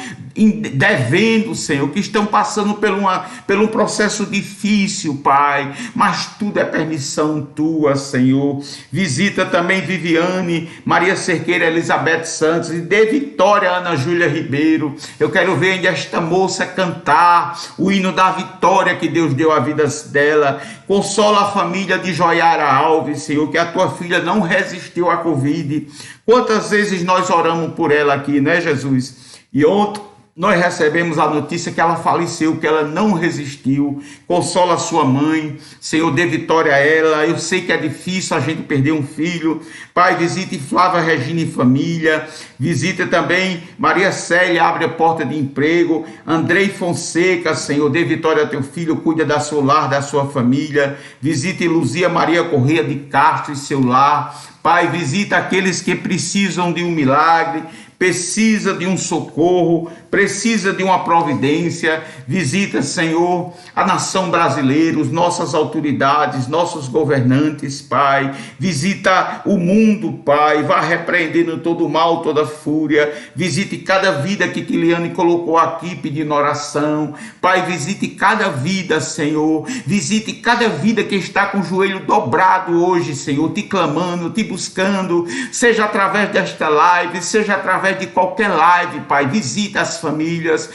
devendo, Senhor, que estão passando por um processo difícil, Pai, mas tudo é permissão tua, Senhor. Visita também Viviane, Maria Cerqueira, Elizabeth Santos e dê vitória a Ana Júlia Ribeiro. Eu quero ver ainda esta moça cantar o hino da vitória que Deus deu à vida dela. Consola a família de Joiara Alves, Senhor, que a tua filha não resistiu à Covid. Quantas vezes nós oramos por ela aqui, né, Jesus? E ontem nós recebemos a notícia que ela faleceu, que ela não resistiu. Consola a sua mãe, Senhor, dê vitória a ela. Eu sei que é difícil a gente perder um filho. Pai, visite Flávia Regina e família. Visita também Maria Célia, abre a porta de emprego. Andrei Fonseca, Senhor, dê vitória a teu filho, cuida da sua lar, da sua família. Visite Luzia Maria Correia de Castro e seu lar. Pai, visita aqueles que precisam de um milagre, precisa de um socorro, precisa de uma providência. Visita, Senhor, a nação brasileira, as nossas autoridades, nossos governantes, Pai. Visita o mundo, Pai. Vá repreendendo todo o mal, toda a fúria. Visite cada vida que Kiliane colocou aqui pedindo oração. Pai, visite cada vida, Senhor. Visite cada vida que está com o joelho dobrado hoje, Senhor, te clamando, te buscando, seja através desta live, seja através de qualquer live, Pai. Visita as famílias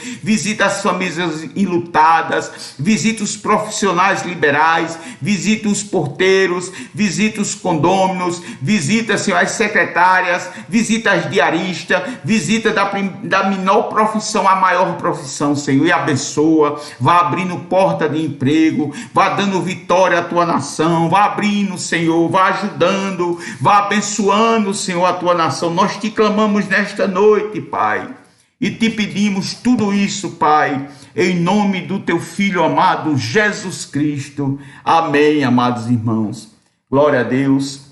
enlutadas, visita os profissionais liberais, visita os porteiros, visita os condôminos, visita, Senhor, as secretárias, visita as diaristas, visita da menor profissão à maior profissão, Senhor, e abençoa. Vá abrindo porta de emprego, vá dando vitória à tua nação, vá abrindo, Senhor, vá ajudando, vá abençoando, Senhor, a tua nação. Nós te clamamos nesta noite, Pai, e te pedimos tudo isso, Pai, em nome do teu Filho amado Jesus Cristo. Amém, amados irmãos. Glória a Deus.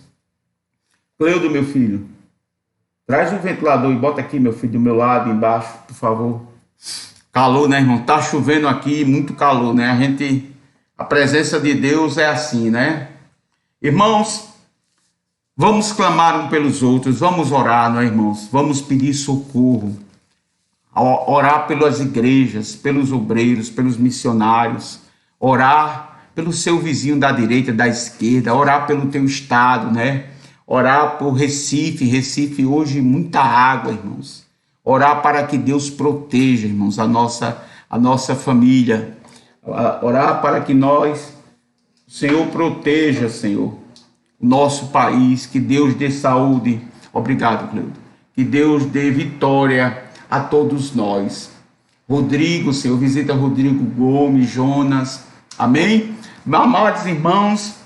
Cleudo, meu filho, traz o ventilador e bota aqui, meu filho, do meu lado, embaixo, por favor. Calor, né, irmão? Tá chovendo aqui, muito calor, né? A presença de Deus é assim, né? Irmãos, vamos clamar um pelos outros, vamos orar, não é, irmãos? Vamos pedir socorro, orar pelas igrejas, pelos obreiros, pelos missionários, orar pelo seu vizinho da direita, da esquerda, orar pelo teu estado, né? Orar por Recife hoje muita água, irmãos. Orar para que Deus proteja, irmãos, a nossa família. Orar para que o Senhor proteja, Senhor, nosso país, que Deus dê saúde. Obrigado, Cleudo. Que Deus dê vitória a todos nós. Rodrigo, Senhor, visita Rodrigo Gomes, Jonas. Amém? Meus amados irmãos,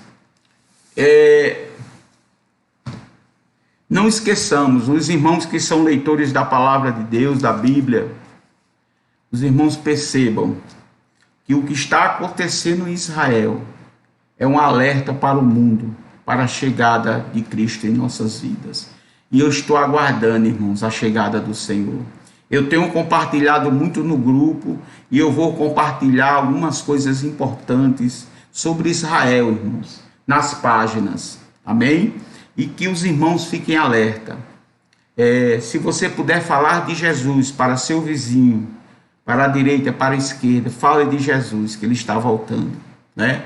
não esqueçamos, os irmãos que são leitores da palavra de Deus, da Bíblia, os irmãos percebam que o que está acontecendo em Israel é um alerta para o mundo, para a chegada de Cristo em nossas vidas. E eu estou aguardando, irmãos, a chegada do Senhor. Eu tenho compartilhado muito no grupo e eu vou compartilhar algumas coisas importantes sobre Israel, irmãos, nas páginas. Amém? E que os irmãos fiquem alerta. Se você puder falar de Jesus para seu vizinho, para a direita, para a esquerda, fale de Jesus, que ele está voltando, né?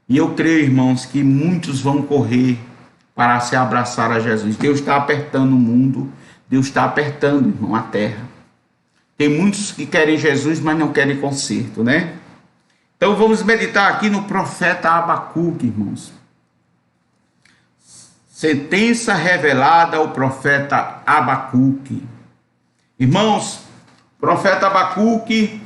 E eu creio, irmãos, que muitos vão correr para se abraçar a Jesus. Deus está apertando o mundo, Deus está apertando, irmão, a terra. Tem muitos que querem Jesus, mas não querem conserto, né? Então vamos meditar aqui no profeta Abacuque, irmãos. Sentença revelada ao profeta Abacuque. Irmãos, o profeta Abacuque,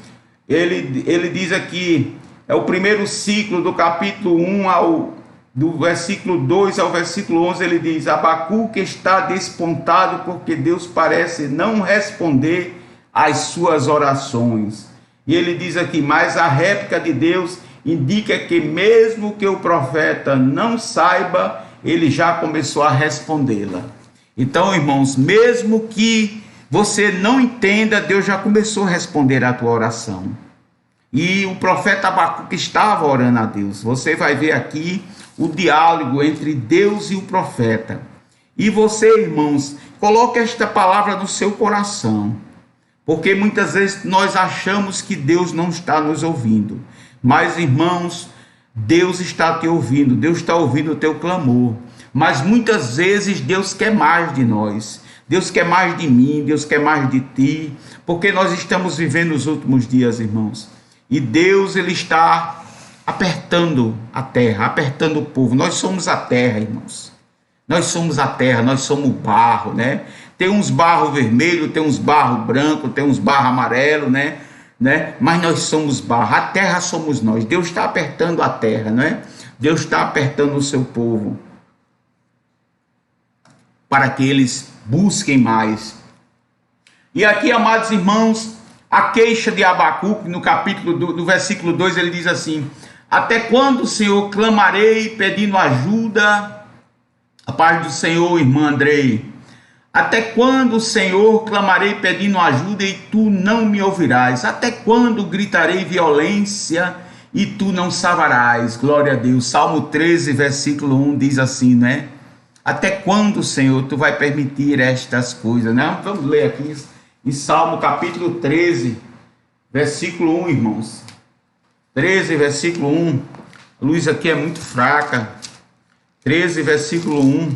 ele diz aqui, é o primeiro ciclo do capítulo 1 do versículo 2 ao versículo 11, ele diz: Abacuque está despontado porque Deus parece não responder às suas orações. E ele diz aqui, mas a réplica de Deus indica que mesmo que o profeta não saiba, ele já começou a respondê-la. Então, irmãos, mesmo que você não entenda, Deus já começou a responder a tua oração. E o profeta Abacuque estava orando a Deus. Você vai ver aqui o diálogo entre Deus e o profeta. E você, irmãos, coloque esta palavra no seu coração, porque muitas vezes nós achamos que Deus não está nos ouvindo. Mas, irmãos, Deus está te ouvindo, Deus está ouvindo o teu clamor. Mas muitas vezes Deus quer mais de nós. Deus quer mais de mim, Deus quer mais de ti, porque nós estamos vivendo os últimos dias, irmãos. E Deus, ele está apertando a terra, apertando o povo. Nós somos a terra, irmãos. Nós somos a terra, nós somos o barro, né? Tem uns barro vermelho, tem uns barro branco, tem uns barro amarelo, né? Mas nós somos barro, a terra somos nós. Deus está apertando a terra, né? Deus está apertando o seu povo para que eles busquem mais. E aqui, amados irmãos, a queixa de Abacuque, no capítulo do versículo 2, ele diz assim: até quando, Senhor, clamarei pedindo ajuda? A paz do Senhor, irmã Andrei. Até quando, Senhor, clamarei pedindo ajuda e tu não me ouvirás? Até quando gritarei violência e tu não salvarás? Glória a Deus. Salmo 13, versículo 1 diz assim, né? Até quando, Senhor, tu vai permitir estas coisas, né? Vamos ler aqui em Salmo capítulo 13, versículo 1, irmãos. 13, versículo 1. A luz aqui é muito fraca. 13, versículo 1.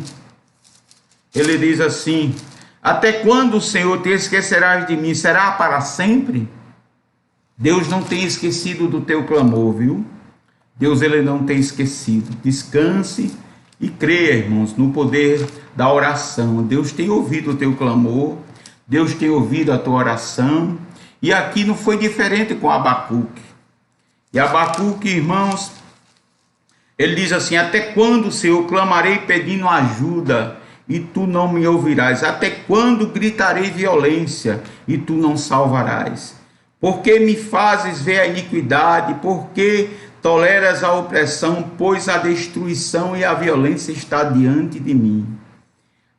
Ele diz assim: até quando, Senhor, te esquecerás de mim? Será para sempre? Deus não tem esquecido do teu clamor, viu? Deus, ele não tem esquecido. Descanse e creia, irmãos, no poder da oração. Deus tem ouvido o teu clamor, Deus tem ouvido a tua oração. E aqui não foi diferente com Abacuque. E Abacuque, irmãos, ele diz assim: até quando, Senhor, clamarei pedindo ajuda e tu não me ouvirás? Até quando gritarei violência e tu não salvarás? Por que me fazes ver a iniquidade? Por que toleras a opressão? Pois a destruição e a violência está diante de mim.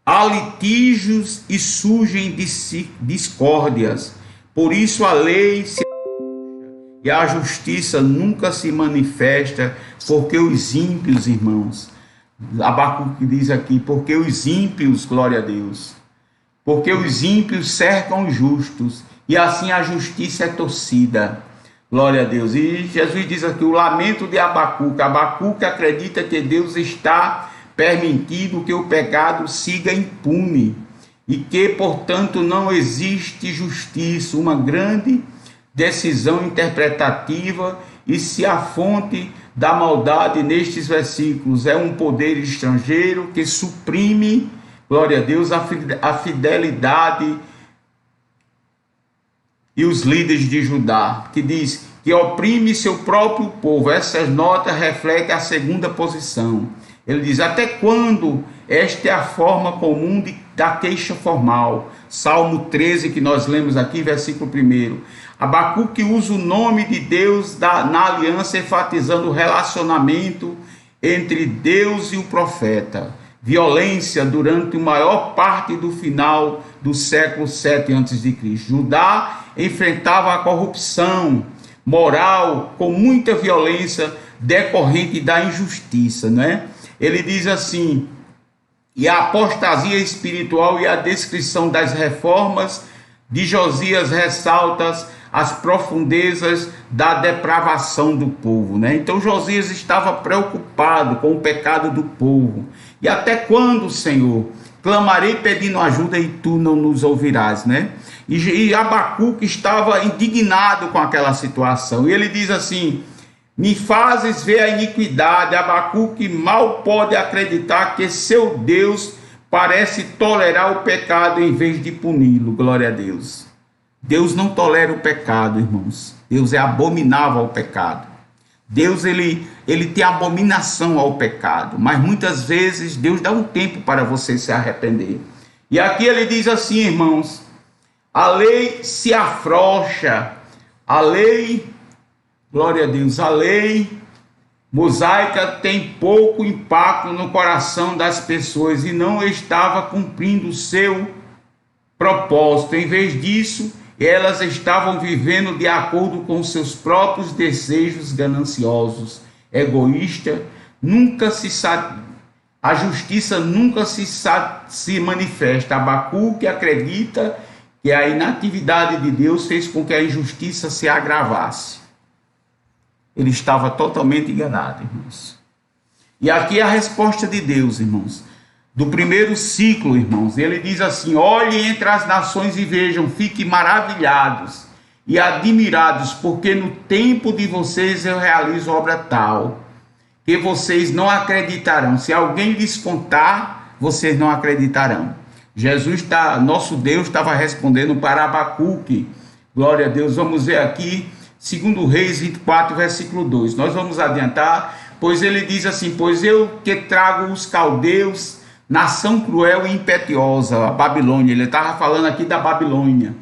Há litígios e surgem discórdias. Por isso a lei se e a justiça nunca se manifesta, porque os ímpios, irmãos, Abacuque diz aqui, porque os ímpios, glória a Deus, porque os ímpios cercam os justos, e assim a justiça é torcida, glória a Deus. E Jesus diz aqui, o lamento de Abacuque. Abacuque acredita que Deus está permitindo que o pecado siga impune, e que, portanto, não existe justiça, uma grande decisão interpretativa. E se a fonte da maldade nestes versículos é um poder estrangeiro que suprime, glória a Deus, a fidelidade e os líderes de Judá, que diz que oprime seu próprio povo. Essas notas refletem a segunda posição. Ele diz: até quando? Esta é a forma comum da queixa formal. Salmo 13, que nós lemos aqui, versículo 1. Abacuque usa o nome de Deus na aliança, enfatizando o relacionamento entre Deus e o profeta. Violência durante a maior parte do final do século 7 a.C. Judá enfrentava a corrupção moral com muita violência decorrente da injustiça, né? Ele diz assim: e a apostasia espiritual e a descrição das reformas de Josias ressalta as profundezas da depravação do povo, né? Então Josias estava preocupado com o pecado do povo. E até quando, Senhor? Clamarei pedindo ajuda e tu não nos ouvirás, né? E Abacuque estava indignado com aquela situação. E ele diz assim: me fazes ver a iniquidade. Abacuque mal pode acreditar que seu Deus parece tolerar o pecado em vez de puni-lo. Glória a Deus. Deus não tolera o pecado, irmãos. Deus é abominável ao pecado. Deus, ele tem abominação ao pecado. Mas muitas vezes Deus dá um tempo para você se arrepender. E aqui ele diz assim, irmãos: a lei se afrouxa. A lei, glória a Deus, a lei mosaica tem pouco impacto no coração das pessoas e não estava cumprindo o seu propósito. Em vez disso, elas estavam vivendo de acordo com seus próprios desejos gananciosos, egoísta. A justiça nunca se manifesta. Abacuque acredita que a inatividade de Deus fez com que a injustiça se agravasse. Ele estava totalmente enganado, irmãos. E aqui a resposta de Deus, irmãos, do primeiro ciclo, irmãos. Ele diz assim: olhem entre as nações e vejam, fiquem maravilhados e admirados, porque no tempo de vocês eu realizo obra tal, que vocês não acreditarão. Se alguém lhes contar, vocês não acreditarão. Nosso Deus estava respondendo para Abacuque. Glória a Deus. Vamos ver aqui, 2 Reis 24, versículo 2. Nós vamos adiantar, pois ele diz assim: pois eu que trago os caldeus, nação cruel e impetuosa, a Babilônia. Ele estava falando aqui da Babilônia.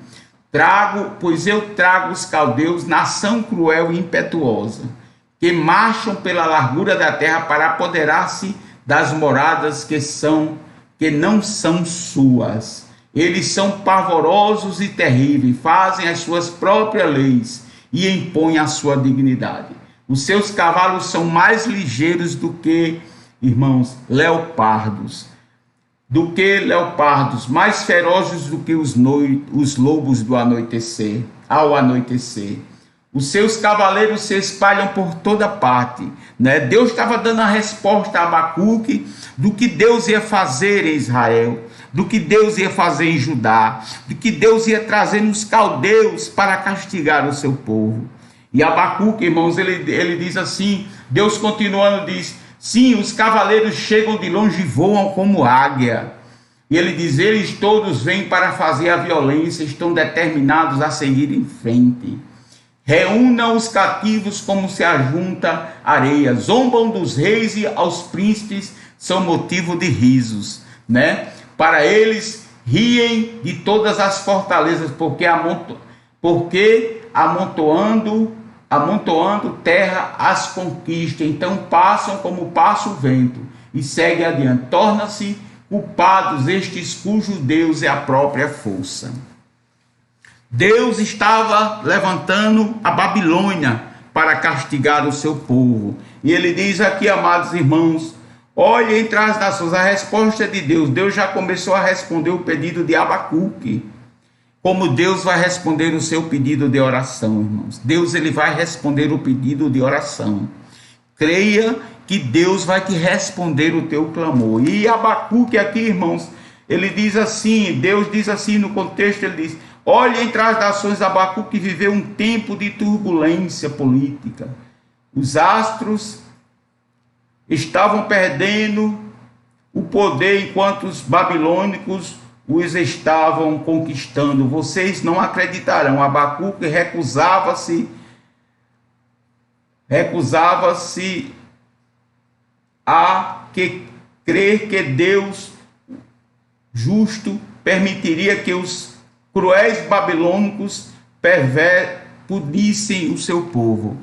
Pois eu trago os caldeus, nação cruel e impetuosa, que marcham pela largura da terra para apoderar-se das moradas que não são suas. Eles são pavorosos e terríveis, fazem as suas próprias leis e impõem a sua dignidade. Os seus cavalos são mais ligeiros do que, irmãos, leopardos, mais ferozes do que os lobos do anoitecer, ao anoitecer. Os seus cavaleiros se espalham por toda parte, né? Deus estava dando a resposta a Abacuque do que Deus ia fazer em Israel, do que Deus ia fazer em Judá, do que Deus ia trazer nos caldeus para castigar o seu povo. E Abacuque, irmãos, ele diz assim, Deus continuando diz: sim, os cavaleiros chegam de longe e voam como águia. E ele diz: eles todos vêm para fazer a violência, estão determinados a seguir em frente. Reúnam os cativos como se ajunta areia, zombam dos reis e aos príncipes são motivo de risos, né? Para eles riem de todas as fortalezas, porque amontoando terra as conquista. Então passam como passa o vento e segue adiante. Tornam-se culpados estes cujo Deus é a própria força. Deus estava levantando a Babilônia para castigar o seu povo. E ele diz aqui, amados irmãos, olhe entre as nações. A resposta de Deus. Deus já começou a responder o pedido de Abacuque. Como Deus vai responder o seu pedido de oração, irmãos. Deus, ele vai responder o pedido de oração. Creia que Deus vai te responder o teu clamor. E Abacuque aqui, irmãos, ele diz assim, Deus diz assim no contexto, ele diz: olhe entre as nações. Abacuque viveu um tempo de turbulência política. Os astros estavam perdendo o poder enquanto os babilônicos os estavam conquistando. Vocês não acreditarão. Abacuque recusava-se a crer que Deus justo permitiria que os cruéis babilônicos punissem o seu povo.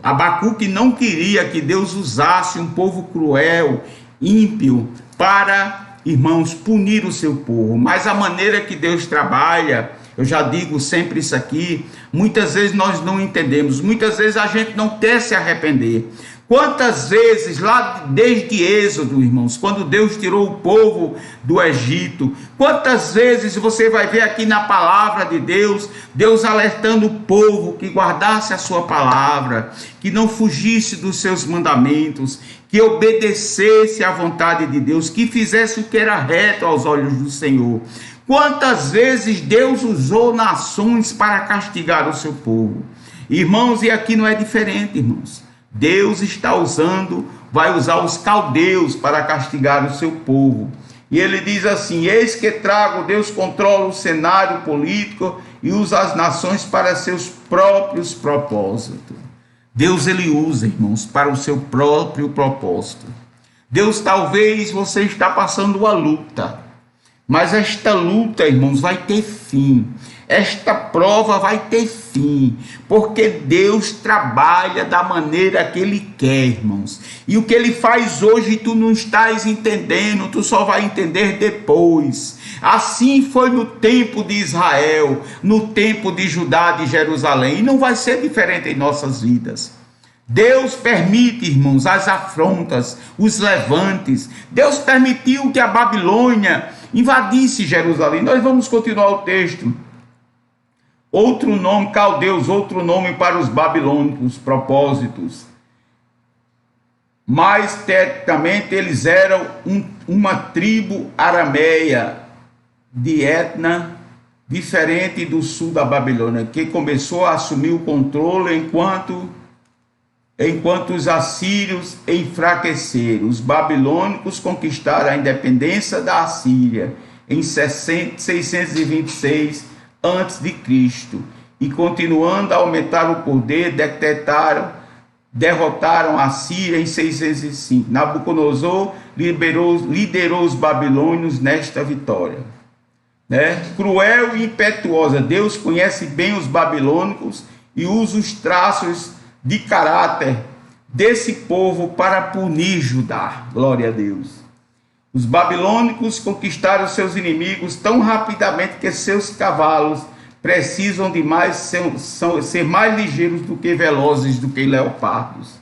Abacuque não queria que Deus usasse um povo cruel, ímpio, para, irmãos, punir o seu povo. Mas a maneira que Deus trabalha, eu já digo sempre isso aqui, muitas vezes nós não entendemos, muitas vezes a gente não quer se arrepender. Quantas vezes, lá desde Êxodo, irmãos, quando Deus tirou o povo do Egito, quantas vezes você vai ver aqui na palavra de Deus, Deus alertando o povo que guardasse a sua palavra, que não fugisse dos seus mandamentos, que obedecesse à vontade de Deus, que fizesse o que era reto aos olhos do Senhor. Quantas vezes Deus usou nações para castigar o seu povo. Irmãos, e aqui não é diferente, irmãos. Deus vai usar os caldeus para castigar o seu povo. E ele diz assim: eis que trago, Deus controla o cenário político e usa as nações para seus próprios propósitos. Deus, ele usa, irmãos, para o seu próprio propósito. Deus, talvez você está passando uma luta, mas esta luta, irmãos, vai ter fim. Esta prova vai ter fim, porque Deus trabalha da maneira que Ele quer, irmãos. E o que Ele faz hoje tu não estás entendendo, tu só vai entender depois. Assim foi no tempo de Israel, no tempo de Judá, de Jerusalém, e não vai ser diferente em nossas vidas. Deus permite, irmãos, as afrontas, os levantes. Deus permitiu que a Babilônia invadisse Jerusalém. Nós vamos continuar o texto. Outro nome, caldeus, outro nome para os babilônicos, propósitos. Mas, tecnicamente, eles eram uma tribo arameia de etnia diferente do sul da Babilônia, que começou a assumir o controle enquanto os assírios enfraqueceram. Os babilônicos conquistaram a independência da Assíria em 626 a.C. e, continuando a aumentar o poder, derrotaram a Síria em 605. Nabucodonosor liderou os babilônios nesta vitória. Cruel e impetuosa, Deus conhece bem os babilônicos e usa os traços de caráter desse povo para punir Judá. Glória a Deus. Os babilônicos conquistaram seus inimigos tão rapidamente que seus cavalos precisam de ser mais ligeiros do que velozes, do que leopardos.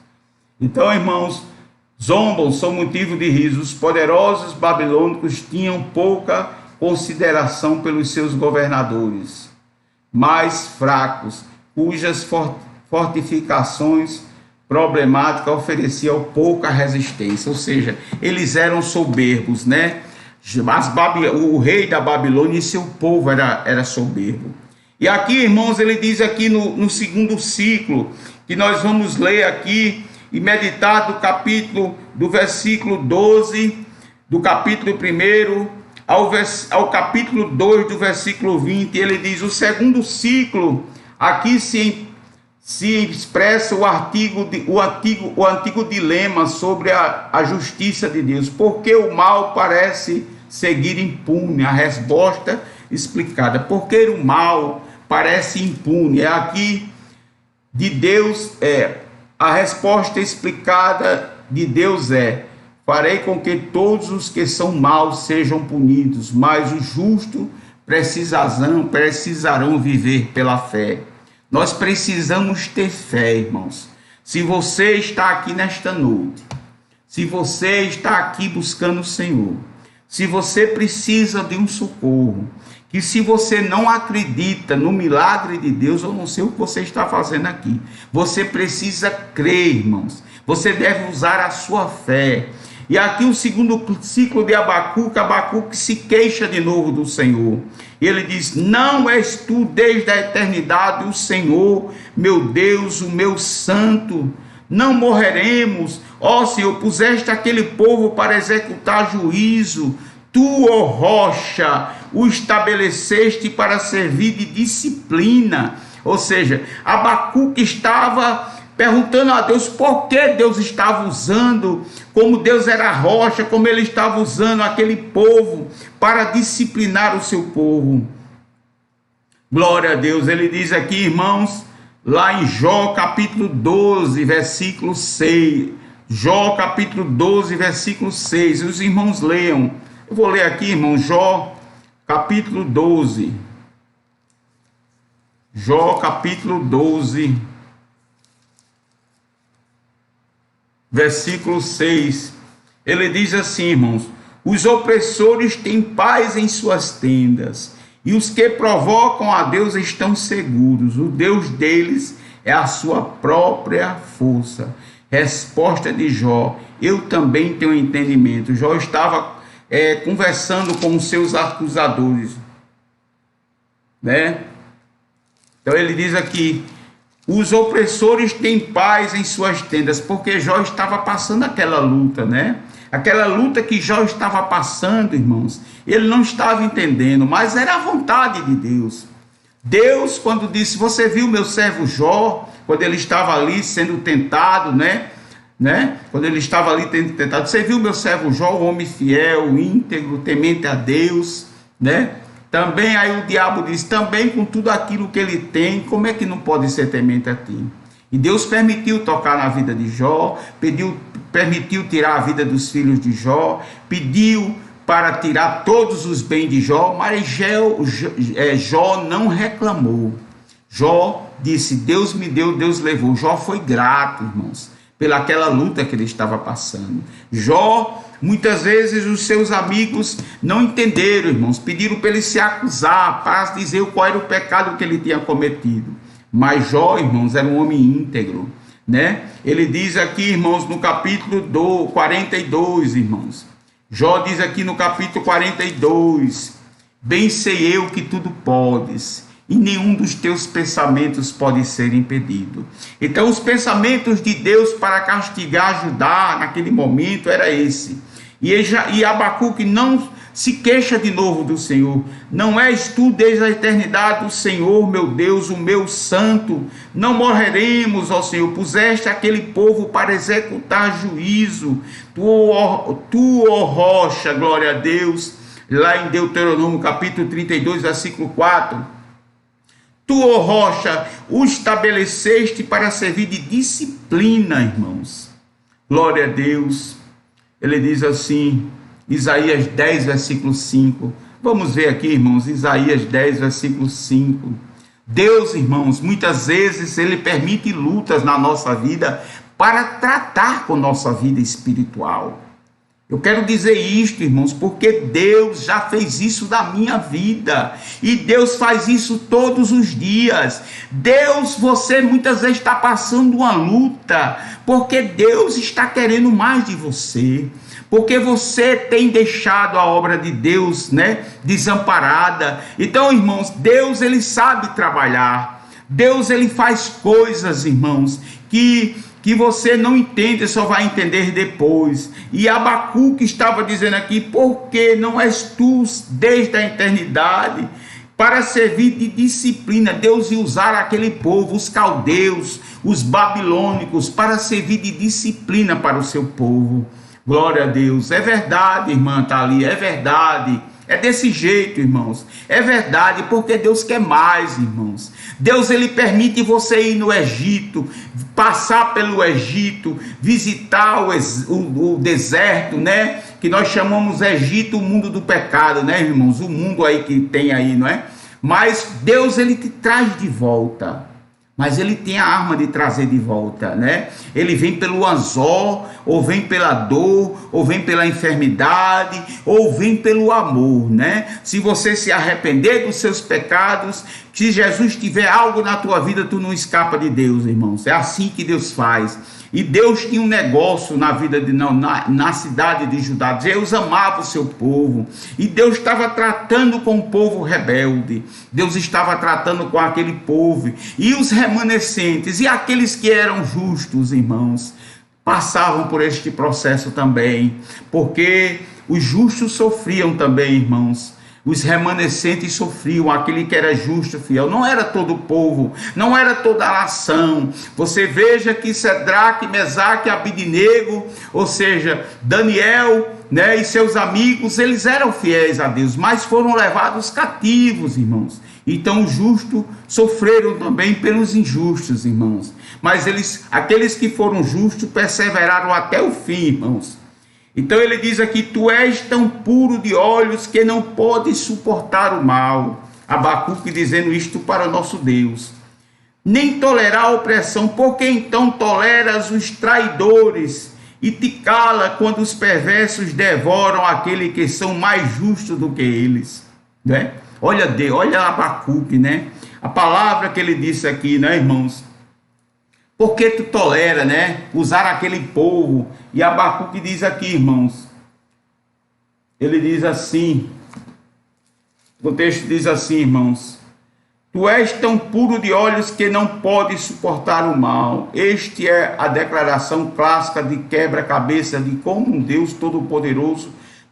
Então, irmãos, zombam, são motivo de riso. Os poderosos babilônicos tinham pouca consideração pelos seus governadores mais fracos, cujas fortificações problemáticas ofereciam pouca resistência, ou seja, eles eram soberbos, né? O rei da Babilônia e seu povo era soberbo. E aqui, irmãos, ele diz aqui no segundo ciclo, que nós vamos ler aqui e meditar do versículo 12, do capítulo 1 ao capítulo 2, do versículo 20, ele diz: o segundo ciclo, aqui se expressa o antigo dilema sobre a justiça de Deus. Por que o mal parece seguir impune? A resposta explicada. Porque o mal parece impune. Aqui de Deus a resposta explicada de Deus farei com que todos os que são maus sejam punidos, mas os justos precisarão viver pela fé. Nós precisamos ter fé, irmãos. Se você está aqui nesta noite, se você está aqui buscando o Senhor, se você precisa de um socorro, que se você não acredita no milagre de Deus, eu não sei o que você está fazendo aqui. Você precisa crer, irmãos. Você deve usar a sua fé. E aqui o segundo ciclo de Abacuque se queixa de novo do Senhor. Ele diz: não és tu desde a eternidade o Senhor, meu Deus, o meu santo? Não morreremos, ó Senhor, puseste aquele povo para executar juízo. Tu, ó rocha, o estabeleceste para servir de disciplina. Ou seja, Abacuque estava perguntando a Deus por que Deus estava usando, como Deus era rocha, como ele estava usando aquele povo para disciplinar o seu povo. Glória a Deus. Ele diz aqui, irmãos, lá em Jó capítulo 12, versículo 6. Jó capítulo 12, versículo 6. Os irmãos leiam. Eu vou ler aqui, irmão, Jó capítulo 12. Jó capítulo 12, versículo 6, ele diz assim, irmãos: os opressores têm paz em suas tendas, e os que provocam a Deus estão seguros. O Deus deles é a sua própria força. Resposta de Jó: eu também tenho entendimento. Jó estava conversando com os seus acusadores, né? Então ele diz aqui: os opressores têm paz em suas tendas, porque Jó estava passando aquela luta, né? Aquela luta que Jó estava passando, irmãos, ele não estava entendendo, mas era a vontade de Deus. Deus, quando disse: você viu meu servo Jó, quando ele estava ali sendo tentado, né? Quando ele estava ali sendo tentado, você viu meu servo Jó, um homem fiel, íntegro, temente a Deus, né? Também aí o diabo diz: também com tudo aquilo que ele tem, como é que não pode ser temente a ti? E Deus permitiu tocar na vida de Jó, permitiu tirar a vida dos filhos de Jó, para tirar todos os bens de Jó, mas Jó não reclamou. Jó disse: Deus me deu, Deus levou. Jó foi grato, irmãos, pelaquela luta que ele estava passando. Jó, muitas vezes os seus amigos não entenderam, irmãos, pediram para ele se acusar, para dizer qual era o pecado que ele tinha cometido. Mas Jó, irmãos, era um homem íntegro, né? Ele diz aqui, irmãos, no capítulo 42, irmãos. Jó diz aqui no capítulo 42: bem sei eu que tudo podes, e nenhum dos teus pensamentos pode ser impedido. Então, os pensamentos de Deus para castigar Judá naquele momento era esse. E Abacuque não se queixa de novo do Senhor. Não és tu desde a eternidade o Senhor, meu Deus, o meu santo? Não morreremos, ó Senhor. Puseste aquele povo para executar juízo. Tu, ó rocha, glória a Deus. Lá em Deuteronômio capítulo 32, versículo 4. Tu, ó rocha, o estabeleceste para servir de disciplina, irmãos. Glória a Deus. Ele diz assim, Isaías 10, versículo 5. Vamos ver aqui, irmãos, Isaías 10, versículo 5. Deus, irmãos, muitas vezes ele permite lutas na nossa vida para tratar com nossa vida espiritual. Eu quero dizer isto, irmãos, porque Deus já fez isso na minha vida. E Deus faz isso todos os dias. Deus, você muitas vezes está passando uma luta, porque Deus está querendo mais de você. Porque você tem deixado a obra de Deus, né, desamparada. Então, irmãos, Deus, ele sabe trabalhar. Deus, ele faz coisas, irmãos, que você não entende, só vai entender depois. E Abacuque estava dizendo aqui: porque não és tu desde a eternidade para servir de disciplina? Deus ia usar aquele povo, os caldeus, os babilônicos, para servir de disciplina para o seu povo. Glória a Deus. É verdade, irmã Thalia, é verdade. É desse jeito, irmãos. É verdade, porque Deus quer mais, irmãos. Deus, ele permite você ir no Egito, passar pelo Egito, visitar o deserto, né? Que nós chamamos Egito o mundo do pecado, né, irmãos? O mundo aí que tem aí, não é? Mas Deus, ele te traz de volta. Mas ele tem a arma de trazer de volta, né? Ele vem pelo anzol, ou vem pela dor, ou vem pela enfermidade, ou vem pelo amor, né? Se você se arrepender dos seus pecados, se Jesus tiver algo na tua vida, tu não escapa de Deus, irmãos. É assim que Deus faz. E Deus tinha um negócio na vida na cidade de Judá. Deus amava o seu povo. E Deus estava tratando com o povo rebelde. Deus estava tratando com aquele povo. E os remanescentes, e aqueles que eram justos, irmãos, passavam por este processo também. Porque os justos sofriam também, irmãos. Os remanescentes sofriam, aquele que era justo, fiel. Não era todo o povo, não era toda a nação. Você veja que Sadraque, Mesaque e Abidnego, ou seja, Daniel, né, e seus amigos, eles eram fiéis a Deus, mas foram levados cativos, irmãos. Então os justos sofreram também pelos injustos, irmãos. Mas aqueles que foram justos perseveraram até o fim, irmãos. Então ele diz aqui: tu és tão puro de olhos que não podes suportar o mal. Abacuque dizendo isto para o nosso Deus. Nem tolerar a opressão, porque então toleras os traidores e te cala quando os perversos devoram aquele que são mais justos do que eles, né? Olha Deus, olha Abacuque, né? A palavra que ele disse aqui, né, irmãos? Porque tu tolera, né, usar aquele povo. E Abacuque diz aqui, irmãos, ele diz assim, o texto diz assim, irmãos: tu és tão puro de olhos que não podes suportar o mal. Este é a declaração clássica de quebra-cabeça de como um Deus todo-poderoso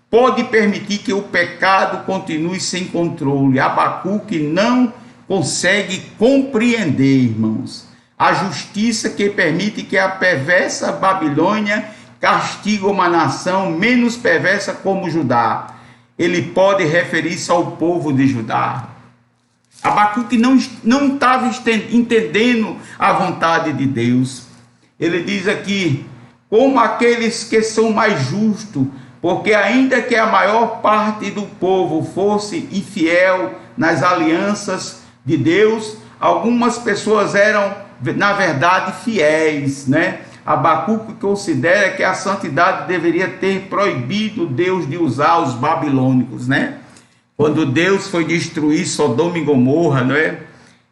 pode permitir que o pecado continue sem controle. Abacuque não consegue compreender, irmãos, a justiça que permite que a perversa Babilônia castigue uma nação menos perversa como Judá. Ele pode referir-se ao povo de Judá. Abacuque não estava entendendo a vontade de Deus. Ele diz aqui: como aqueles que são mais justos porque ainda que a maior parte do povo fosse infiel nas alianças de Deus, algumas pessoas eram, na verdade, fiéis, né? Abacuque considera que a santidade deveria ter proibido Deus de usar os babilônicos, né? Quando Deus foi destruir Sodoma e Gomorra, né?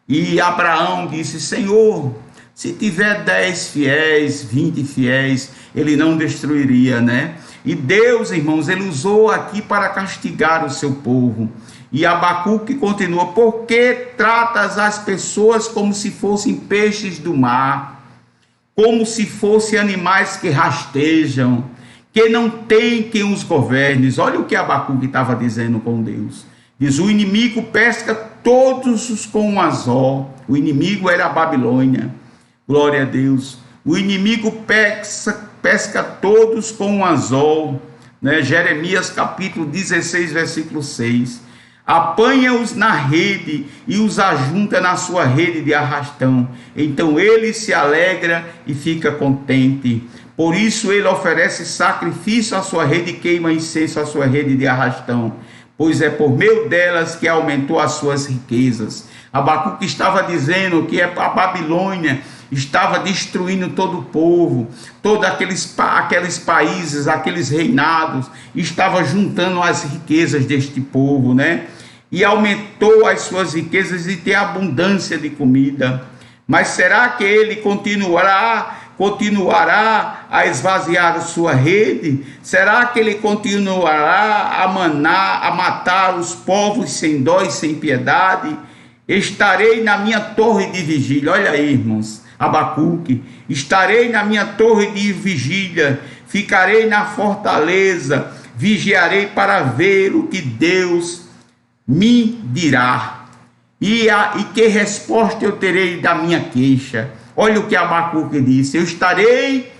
E Abraão disse: Senhor, se tiver 10 fiéis, 20 fiéis, ele não destruiria, né? E Deus, irmãos, ele usou aqui para castigar o seu povo. E Abacuque continua: por que tratas as pessoas como se fossem peixes do mar, como se fossem animais que rastejam, que não tem quem os governe? Olha o que Abacuque estava dizendo com Deus. Diz: o inimigo pesca todos com um anzol. O inimigo era a Babilônia. Glória a Deus. O inimigo pesca todos com um anzol, né? Jeremias capítulo 16, versículo 6. Apanha-os na rede e os ajunta na sua rede de arrastão. Então ele se alegra e fica contente. Por isso ele oferece sacrifício à sua rede e queima incenso à sua rede de arrastão, pois é por meio delas que aumentou as suas riquezas. Abacuque estava dizendo que a Babilônia estava destruindo todo o povo, todos aqueles países, aqueles reinados, estava juntando as riquezas deste povo, né? E aumentou as suas riquezas e tem abundância de comida. Mas será que ele continuará a esvaziar a sua rede? Será que ele continuará a matar os povos sem dó e sem piedade? Estarei na minha torre de vigília. Olha aí, irmãos, Abacuque: estarei na minha torre de vigília, ficarei na fortaleza, vigiarei para ver o que Deus me dirá, e que resposta eu terei da minha queixa. Olha o que Abacuque disse: eu estarei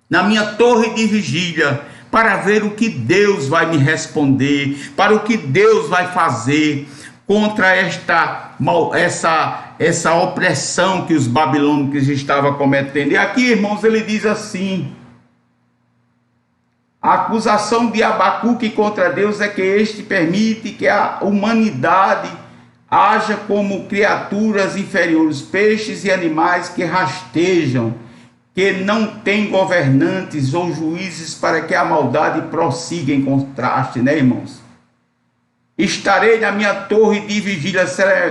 na minha torre de vigília para ver o que Deus vai me responder, para o que Deus vai fazer contra essa opressão que os babilônicos estavam cometendo. E aqui, irmãos, ele diz assim: a acusação de Abacuque contra Deus é que este permite que a humanidade haja como criaturas inferiores, peixes e animais que rastejam, que não têm governantes ou juízes para que a maldade prossiga em contraste, né, irmãos? Estarei na minha torre de vigília,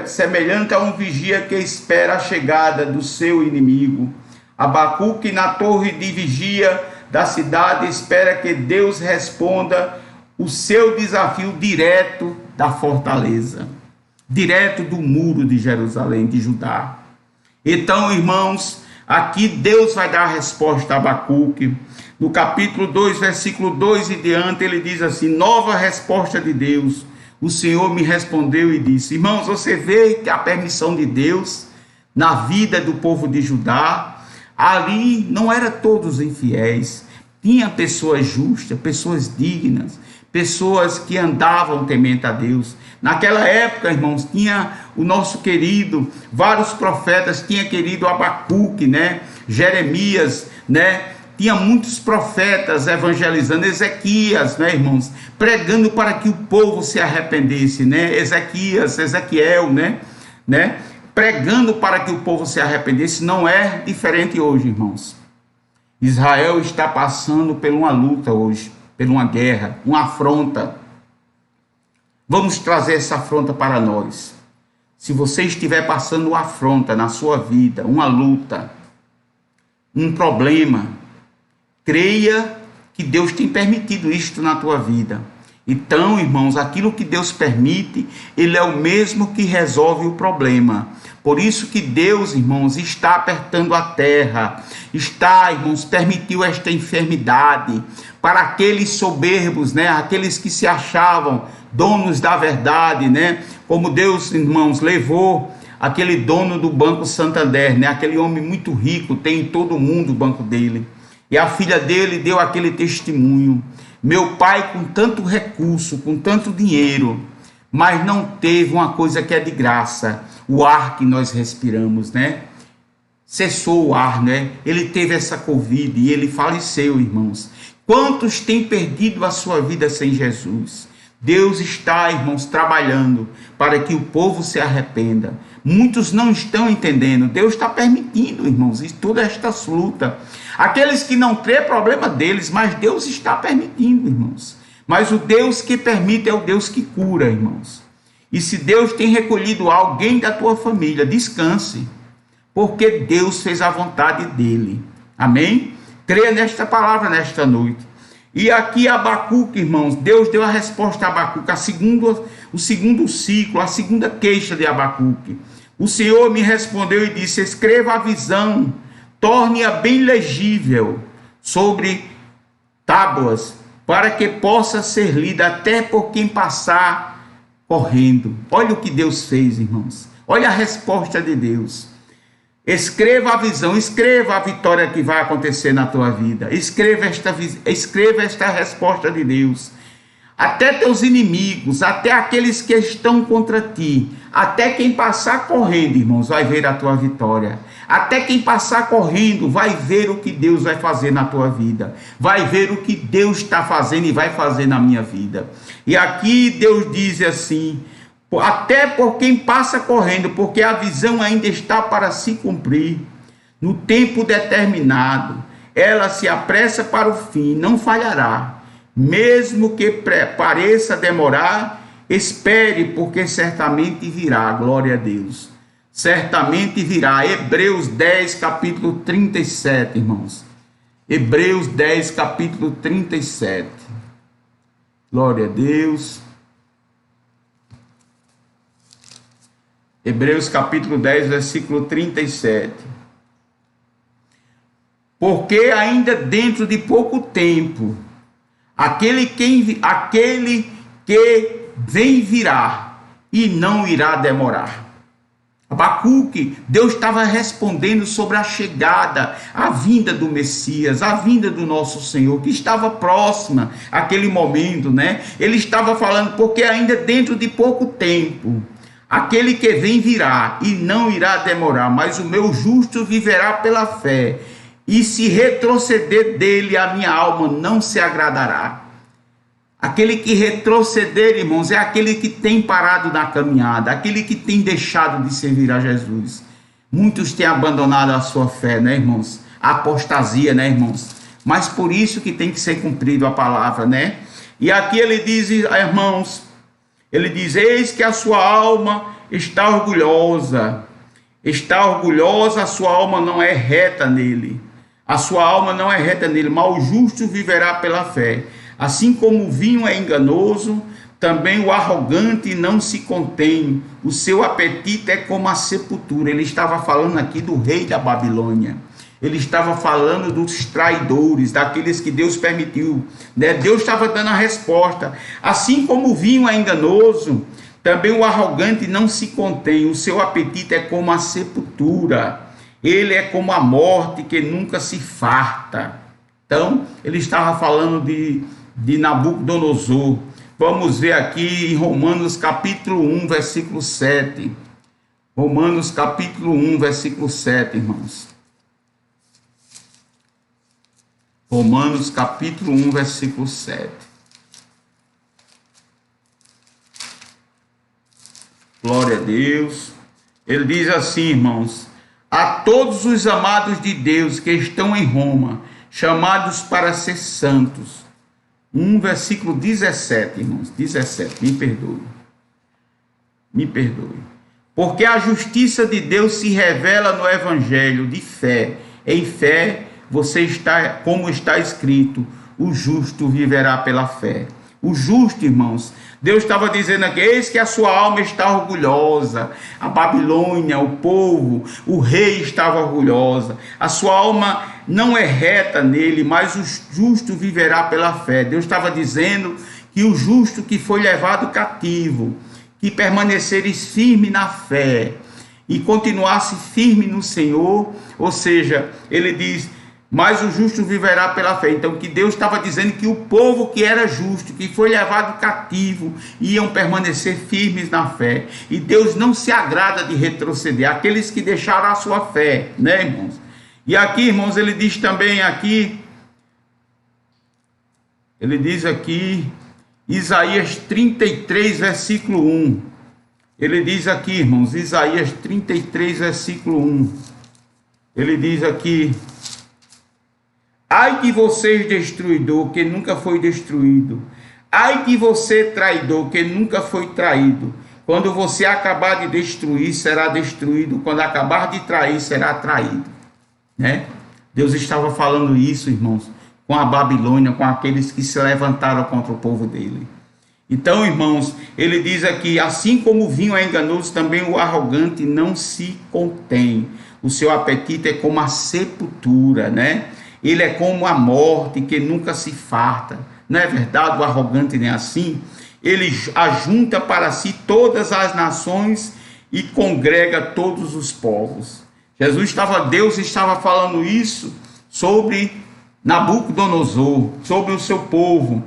semelhante a um vigia que espera a chegada do seu inimigo. Abacuque, na torre de vigia da cidade, espera que Deus responda o seu desafio direto da fortaleza, direto do muro de Jerusalém, de Judá. Então, irmãos, aqui Deus vai dar a resposta a Abacuque. No capítulo 2, versículo 2 e diante, ele diz assim: nova resposta de Deus. O Senhor me respondeu e disse: irmãos, você vê que a permissão de Deus na vida do povo de Judá, ali não eram todos infiéis, tinha pessoas justas, pessoas dignas, pessoas que andavam temente a Deus. Naquela época, irmãos, tinha o nosso querido, vários profetas, tinha querido Abacuque, né? Jeremias, né? Tinha muitos profetas evangelizando, Ezequias, né, irmãos, pregando para que o povo se arrependesse, né? Ezequiel, né? Pregando para que o povo se arrependesse. Não é diferente hoje, irmãos. Israel está passando por uma luta hoje, por uma guerra, uma afronta. Vamos trazer essa afronta para nós. Se você estiver passando uma afronta na sua vida, uma luta, um problema, creia que Deus tem permitido isto na tua vida. Então, irmãos, aquilo que Deus permite, Ele é o mesmo que resolve o problema. Por isso que Deus, irmãos, está apertando a terra, irmãos, permitiu esta enfermidade para aqueles soberbos, né? Aqueles que se achavam donos da verdade, né? Como Deus, irmãos, levou aquele dono do Banco Santander, né? Aquele homem muito rico, tem em todo mundo o banco dele. E a filha dele deu aquele testemunho: meu pai com tanto recurso, com tanto dinheiro, mas não teve uma coisa que é de graça, o ar que nós respiramos, né? Cessou o ar, né? Ele teve essa Covid e ele faleceu, irmãos. Quantos têm perdido a sua vida sem Jesus? Deus está, irmãos, trabalhando para que o povo se arrependa. Muitos não estão entendendo. Deus está permitindo, irmãos, toda esta luta. Aqueles que não crê, problema deles, mas Deus está permitindo, irmãos. Mas o Deus que permite é o Deus que cura, irmãos. E se Deus tem recolhido alguém da tua família, descanse, porque Deus fez a vontade dele. Amém? Creia nesta palavra nesta noite. E aqui Abacuque, irmãos, Deus deu a resposta a Abacuque, o segundo ciclo, a segunda queixa de Abacuque. O Senhor me respondeu e disse: escreva a visão, torne-a bem legível sobre tábuas, para que possa ser lida até por quem passar correndo. Olha o que Deus fez, irmãos. Olha a resposta de Deus. Escreva a visão, escreva a vitória que vai acontecer na tua vida. Escreva esta resposta de Deus. Até teus inimigos, até aqueles que estão contra ti, até quem passar correndo, irmãos, vai ver a tua vitória. Até quem passar correndo vai ver o que Deus vai fazer na tua vida. Vai ver o que Deus está fazendo e vai fazer na minha vida. E aqui Deus diz assim: até por quem passa correndo, porque a visão ainda está para se cumprir. No tempo determinado, ela se apressa para o fim, não falhará. Mesmo que pareça demorar, espere, porque certamente virá. Glória a Deus. Certamente virá. Hebreus 10, capítulo 37, irmãos. Hebreus 10, capítulo 37. Glória a Deus. Hebreus capítulo 10, versículo 37. Porque ainda dentro de pouco tempo, aquele que vem virá e não irá demorar. Abacuque, Deus estava respondendo sobre a chegada, a vinda do Messias, a vinda do nosso Senhor, que estava próxima àquele momento, né? Ele estava falando, porque ainda dentro de pouco tempo, aquele que vem virá e não irá demorar, mas o meu justo viverá pela fé, e se retroceder dele, a minha alma não se agradará. Aquele que retroceder, irmãos, é aquele que tem parado na caminhada, aquele que tem deixado de servir a Jesus. Muitos têm abandonado a sua fé, né, irmãos? A apostasia, né, irmãos? Mas por isso que tem que ser cumprido a palavra, né? E aqui ele diz, irmãos, ele diz: eis que a sua alma está orgulhosa, a sua alma não é reta nele. A sua alma não é reta nele, mas o justo viverá pela fé. Assim como o vinho é enganoso, também o arrogante não se contém, o seu apetite é como a sepultura. Ele estava falando aqui do rei da Babilônia. Ele estava falando dos traidores, daqueles que Deus permitiu, né? Deus estava dando a resposta. Assim como o vinho é enganoso, também o arrogante não se contém, o seu apetite é como a sepultura. Ele é como a morte que nunca se farta. Então, ele estava falando de Nabucodonosor. Vamos ver aqui em Romanos capítulo 1, versículo 7. Romanos capítulo 1, versículo 7, irmãos. Romanos capítulo 1, versículo 7. Glória a Deus. Ele diz assim, irmãos: a todos os amados de Deus que estão em Roma, chamados para ser santos. Versículo 17, irmãos. 17, me perdoe. Me perdoe. Porque a justiça de Deus se revela no evangelho de fé. Em fé, você está, como está escrito, o justo viverá pela fé. O justo, irmãos, Deus estava dizendo aqui: eis que a sua alma está orgulhosa. A Babilônia, o povo, o rei estava orgulhosa. A sua alma não é reta nele, mas o justo viverá pela fé. Deus estava dizendo que o justo que foi levado cativo, que permaneceres firme na fé e continuasse firme no Senhor, ou seja, ele diz: mas o justo viverá pela fé. Então, que Deus estava dizendo que o povo que era justo, que foi levado cativo, iam permanecer firmes na fé. E Deus não se agrada de retroceder aqueles que deixaram a sua fé, né, irmãos? E aqui, irmãos, ele diz também aqui, Ele diz aqui, Isaías 33, versículo 1. Ele diz aqui, irmãos, Isaías 33, versículo 1. Ele diz aqui: ai de vocês, destruidor, que nunca foi destruído. Ai de você, traidor, que nunca foi traído. Quando você acabar de destruir, será destruído. Quando acabar de trair, será traído. Né? Deus estava falando isso, irmãos, com a Babilônia, com aqueles que se levantaram contra o povo dele. Então, irmãos, ele diz aqui: assim como o vinho é enganoso, também o arrogante não se contém. O seu apetite é como a sepultura, né? Ele é como a morte, que nunca se farta. Não é verdade? O arrogante nem assim. Ele ajunta para si todas as nações e congrega todos os povos. Deus estava falando isso sobre Nabucodonosor, sobre o seu povo.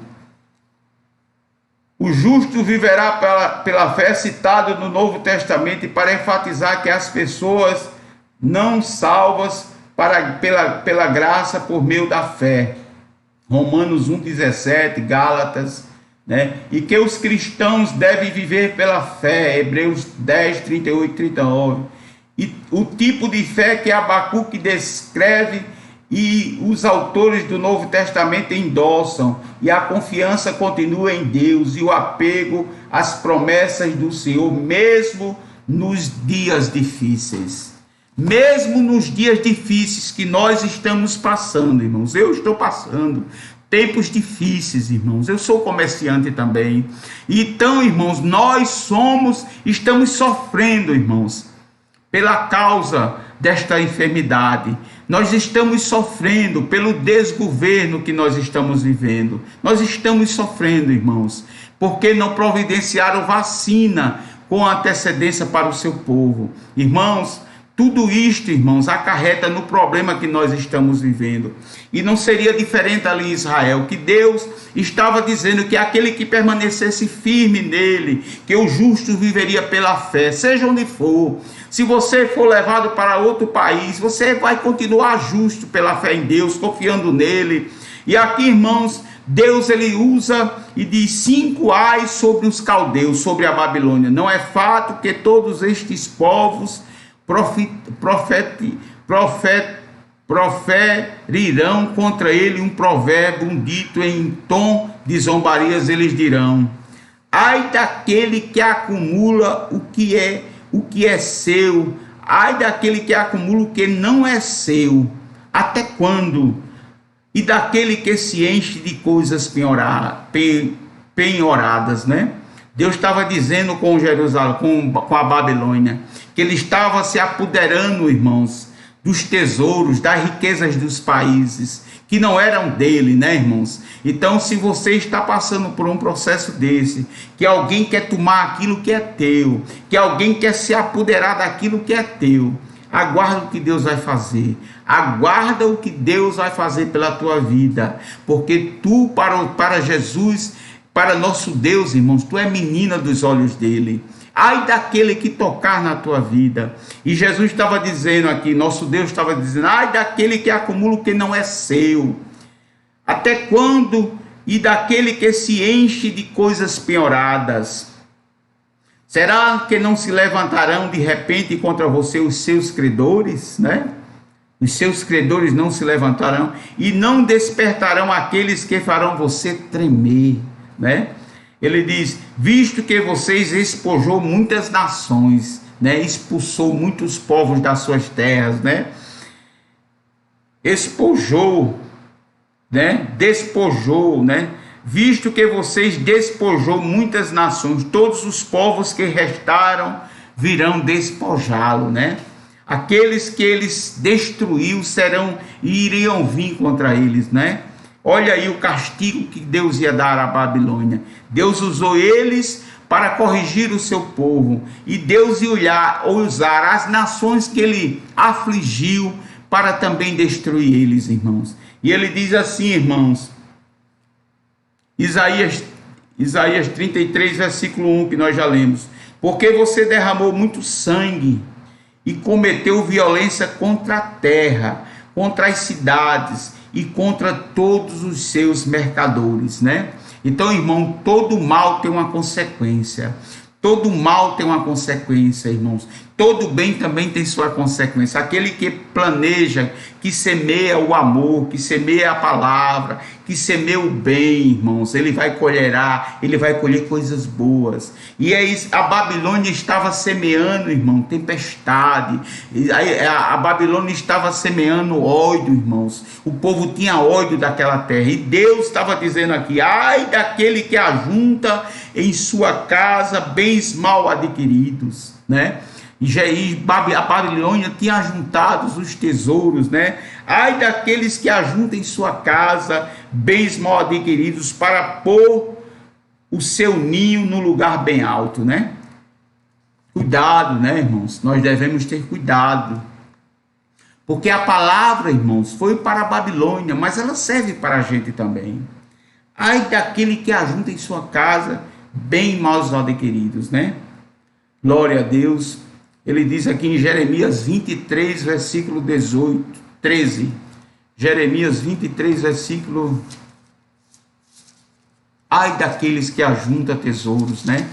O justo viverá pela fé, citado no Novo Testamento, para enfatizar que as pessoas não salvas pela graça por meio da fé. Romanos 1,17, Gálatas, né? E que os cristãos devem viver pela fé, Hebreus 10, 38, 39. E o tipo de fé que Abacuque descreve e os autores do Novo Testamento endossam, e a confiança continua em Deus e o apego às promessas do Senhor, mesmo nos dias difíceis. Mesmo nos dias difíceis que nós estamos passando, irmãos. Eu estou passando tempos difíceis, irmãos. Eu sou comerciante também. Então, irmãos, estamos sofrendo, irmãos, pela causa desta enfermidade. Nós estamos sofrendo pelo desgoverno que nós estamos vivendo. Nós estamos sofrendo, irmãos, porque não providenciaram vacina com antecedência para o seu povo. Irmãos, tudo isto, irmãos, acarreta no problema que nós estamos vivendo. E não seria diferente ali em Israel, que Deus estava dizendo que aquele que permanecesse firme nele, que o justo viveria pela fé, seja onde for. Se você for levado para outro país, você vai continuar justo pela fé em Deus, confiando nele. E aqui, irmãos, Deus ele usa e diz 5 ais sobre os caldeus, sobre a Babilônia. Não é fato que todos estes povos proferirão contra ele um provérbio, um dito em tom de zombarias. Eles dirão: ai daquele que acumula o que é seu, ai daquele que acumula o que não é seu, até quando? E daquele que se enche de coisas penhoradas, né? Deus estava dizendo com Jerusalém, com a Babilônia, que ele estava se apoderando, irmãos, dos tesouros, das riquezas dos países, que não eram dele, né, irmãos? Então, se você está passando por um processo desse, que alguém quer tomar aquilo que é teu, que alguém quer se apoderar daquilo que é teu, aguarda o que Deus vai fazer. Aguarda o que Deus vai fazer pela tua vida, porque tu, para Jesus, para nosso Deus, irmãos, tu é menina dos olhos dele. Ai daquele que tocar na tua vida. E Jesus estava dizendo aqui, nosso Deus estava dizendo: ai daquele que acumula o que não é seu. Até quando? E daquele que se enche de coisas penhoradas. Será que não se levantarão de repente contra você os seus credores, né? Os seus credores não se levantarão e não despertarão aqueles que farão você tremer, né? Ele diz: visto que vocês expojou muitas nações, né? Expulsou muitos povos das suas terras, né? Expojou, né? Despojou, né? Visto que vocês despojou muitas nações, todos os povos que restaram virão despojá-lo, né? Aqueles que eles destruiu iriam vir contra eles, né? Olha aí o castigo que Deus ia dar à Babilônia. Deus usou eles para corrigir o seu povo. E Deus ia usar as nações que ele afligiu para também destruir eles, irmãos. E ele diz assim, irmãos, Isaías 33, versículo 1, que nós já lemos: porque você derramou muito sangue e cometeu violência contra a terra, contra as cidades, e contra todos os seus mercadores, né? Então, irmão, todo mal tem uma consequência. Todo mal tem uma consequência, irmãos. Todo bem também tem sua consequência. Aquele que planeja, que semeia o amor, que semeia a palavra, que semeia o bem, irmãos, ele vai colher coisas boas. E é isso, a Babilônia estava semeando, irmão, tempestade. A Babilônia estava semeando ódio, irmãos. O povo tinha ódio daquela terra. E Deus estava dizendo aqui: ai daquele que ajunta em sua casa bens mal adquiridos, né? E a Babilônia tinha ajuntado os tesouros, né? Ai daqueles que ajuntam em sua casa bens mal adquiridos para pôr o seu ninho no lugar bem alto, né? Cuidado, né, irmãos? Nós devemos ter cuidado. Porque a palavra, irmãos, foi para a Babilônia, mas ela serve para a gente também. Ai daquele que ajunta em sua casa bem mal adquiridos, né? Glória a Deus. Ele diz aqui em Jeremias 23, versículo 13. Jeremias 23, versículo... Ai daqueles que ajuntam tesouros, né?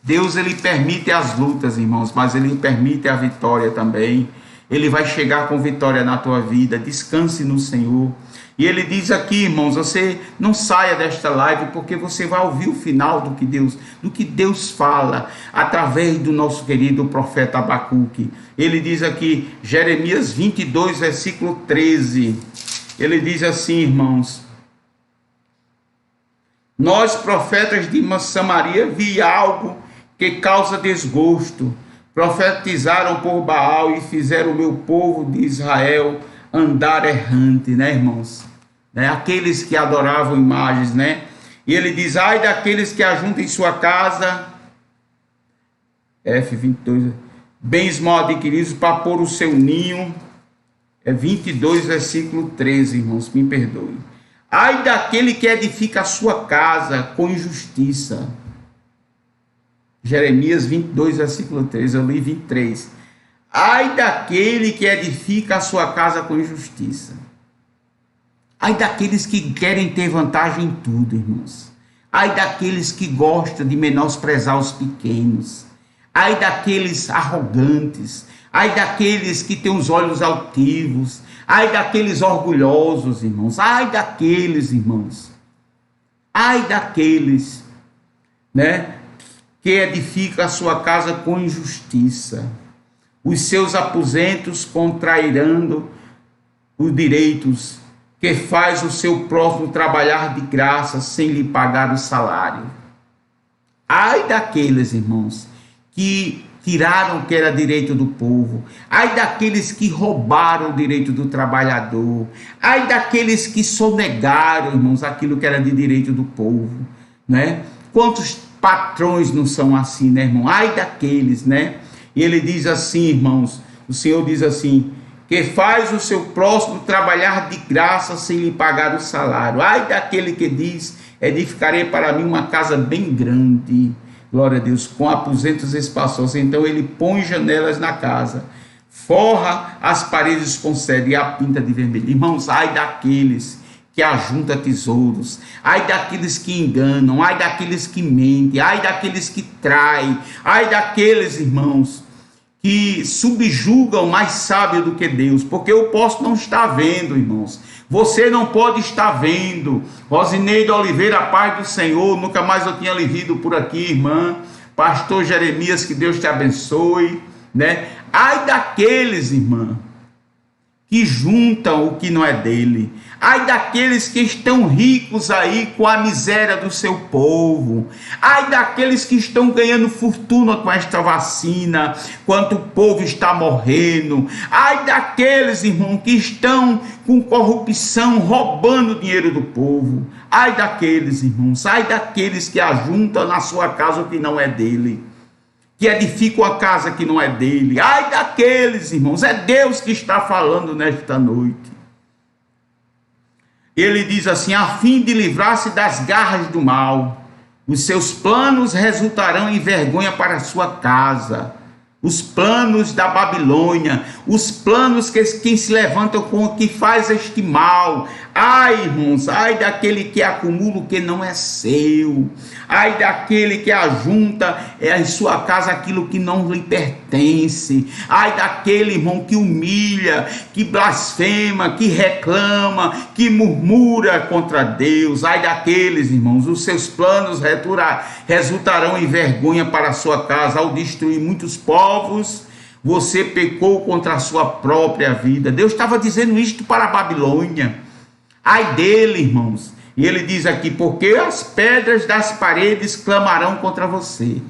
Deus, ele permite as lutas, irmãos, mas ele permite a vitória também. Ele vai chegar com vitória na tua vida. Descanse no Senhor. E ele diz aqui, irmãos, você não saia desta live, porque você vai ouvir o final do que Deus fala através do nosso querido profeta Abacuque. Ele diz aqui, Jeremias 22, versículo 13. Ele diz assim, irmãos: nós, profetas de Samaria, vi algo que causa desgosto. Profetizaram por Baal e fizeram o meu povo de Israel andar errante, né, irmãos? Aqueles que adoravam imagens, né? E ele diz: ai daqueles que ajuntam em sua casa, F22, bens mal adquiridos para pôr o seu ninho. 22, versículo 13, irmãos, me perdoe. Ai daquele que edifica a sua casa com injustiça. Jeremias 22, versículo 13, eu li 23. Ai daquele que edifica a sua casa com injustiça. Ai daqueles que querem ter vantagem em tudo, irmãos. Ai daqueles que gostam de menosprezar os pequenos. Ai daqueles arrogantes. Ai daqueles que têm os olhos altivos. Ai daqueles orgulhosos, irmãos. Ai daqueles, irmãos. Ai daqueles, né, que edifica a sua casa com injustiça. Os seus aposentos contrairão os direitos, que faz o seu próximo trabalhar de graça sem lhe pagar o salário. Ai daqueles, irmãos, que tiraram o que era direito do povo. Ai daqueles que roubaram o direito do trabalhador. Ai daqueles que sonegaram, irmãos, aquilo que era de direito do povo, né? Quantos patrões não são assim, né, irmão? Ai daqueles, né? E ele diz assim, irmãos, o Senhor diz assim: que faz o seu próximo trabalhar de graça sem lhe pagar o salário. Ai daquele que diz: edificarei para mim uma casa bem grande, glória a Deus, com aposentos espaçosos. Então ele põe janelas na casa, forra as paredes com cedro e a pinta de vermelho. Irmãos, ai daqueles que ajunta tesouros, ai daqueles que enganam, ai daqueles que mentem, ai daqueles que traem, ai daqueles, irmãos, que subjugam mais sábio do que Deus, porque eu posso não estar vendo, irmãos. Você não pode estar vendo. Rosineide Oliveira, paz do Senhor, nunca mais eu tinha lhe visto por aqui, irmã. Pastor Jeremias, que Deus te abençoe, né? Ai daqueles, irmã, que juntam o que não é dele. Ai daqueles que estão ricos aí com a miséria do seu povo. Ai daqueles que estão ganhando fortuna com esta vacina, quanto o povo está morrendo. Ai daqueles, irmão, que estão com corrupção, roubando o dinheiro do povo. Ai daqueles, irmãos, ai daqueles que ajuntam na sua casa o que não é dele, que edifica uma casa que não é dele. Ai daqueles, irmãos, é Deus que está falando nesta noite. Ele diz assim: a fim de livrar-se das garras do mal, os seus planos resultarão em vergonha para a sua casa. Os planos da Babilônia, os planos que quem se levantam com o que faz este mal. Ai, irmãos, ai daquele que acumula o que não é seu, ai daquele que ajunta em sua casa aquilo que não lhe pertence, ai daquele, irmão, que humilha, que blasfema, que reclama, que murmura contra Deus. Ai daqueles, irmãos, os seus planos resultarão em vergonha para a sua casa. Ao destruir muitos povos, você pecou contra a sua própria vida. Deus estava dizendo isto para a Babilônia. Ai dele, irmãos. E ele diz aqui: porque as pedras das paredes clamarão contra você.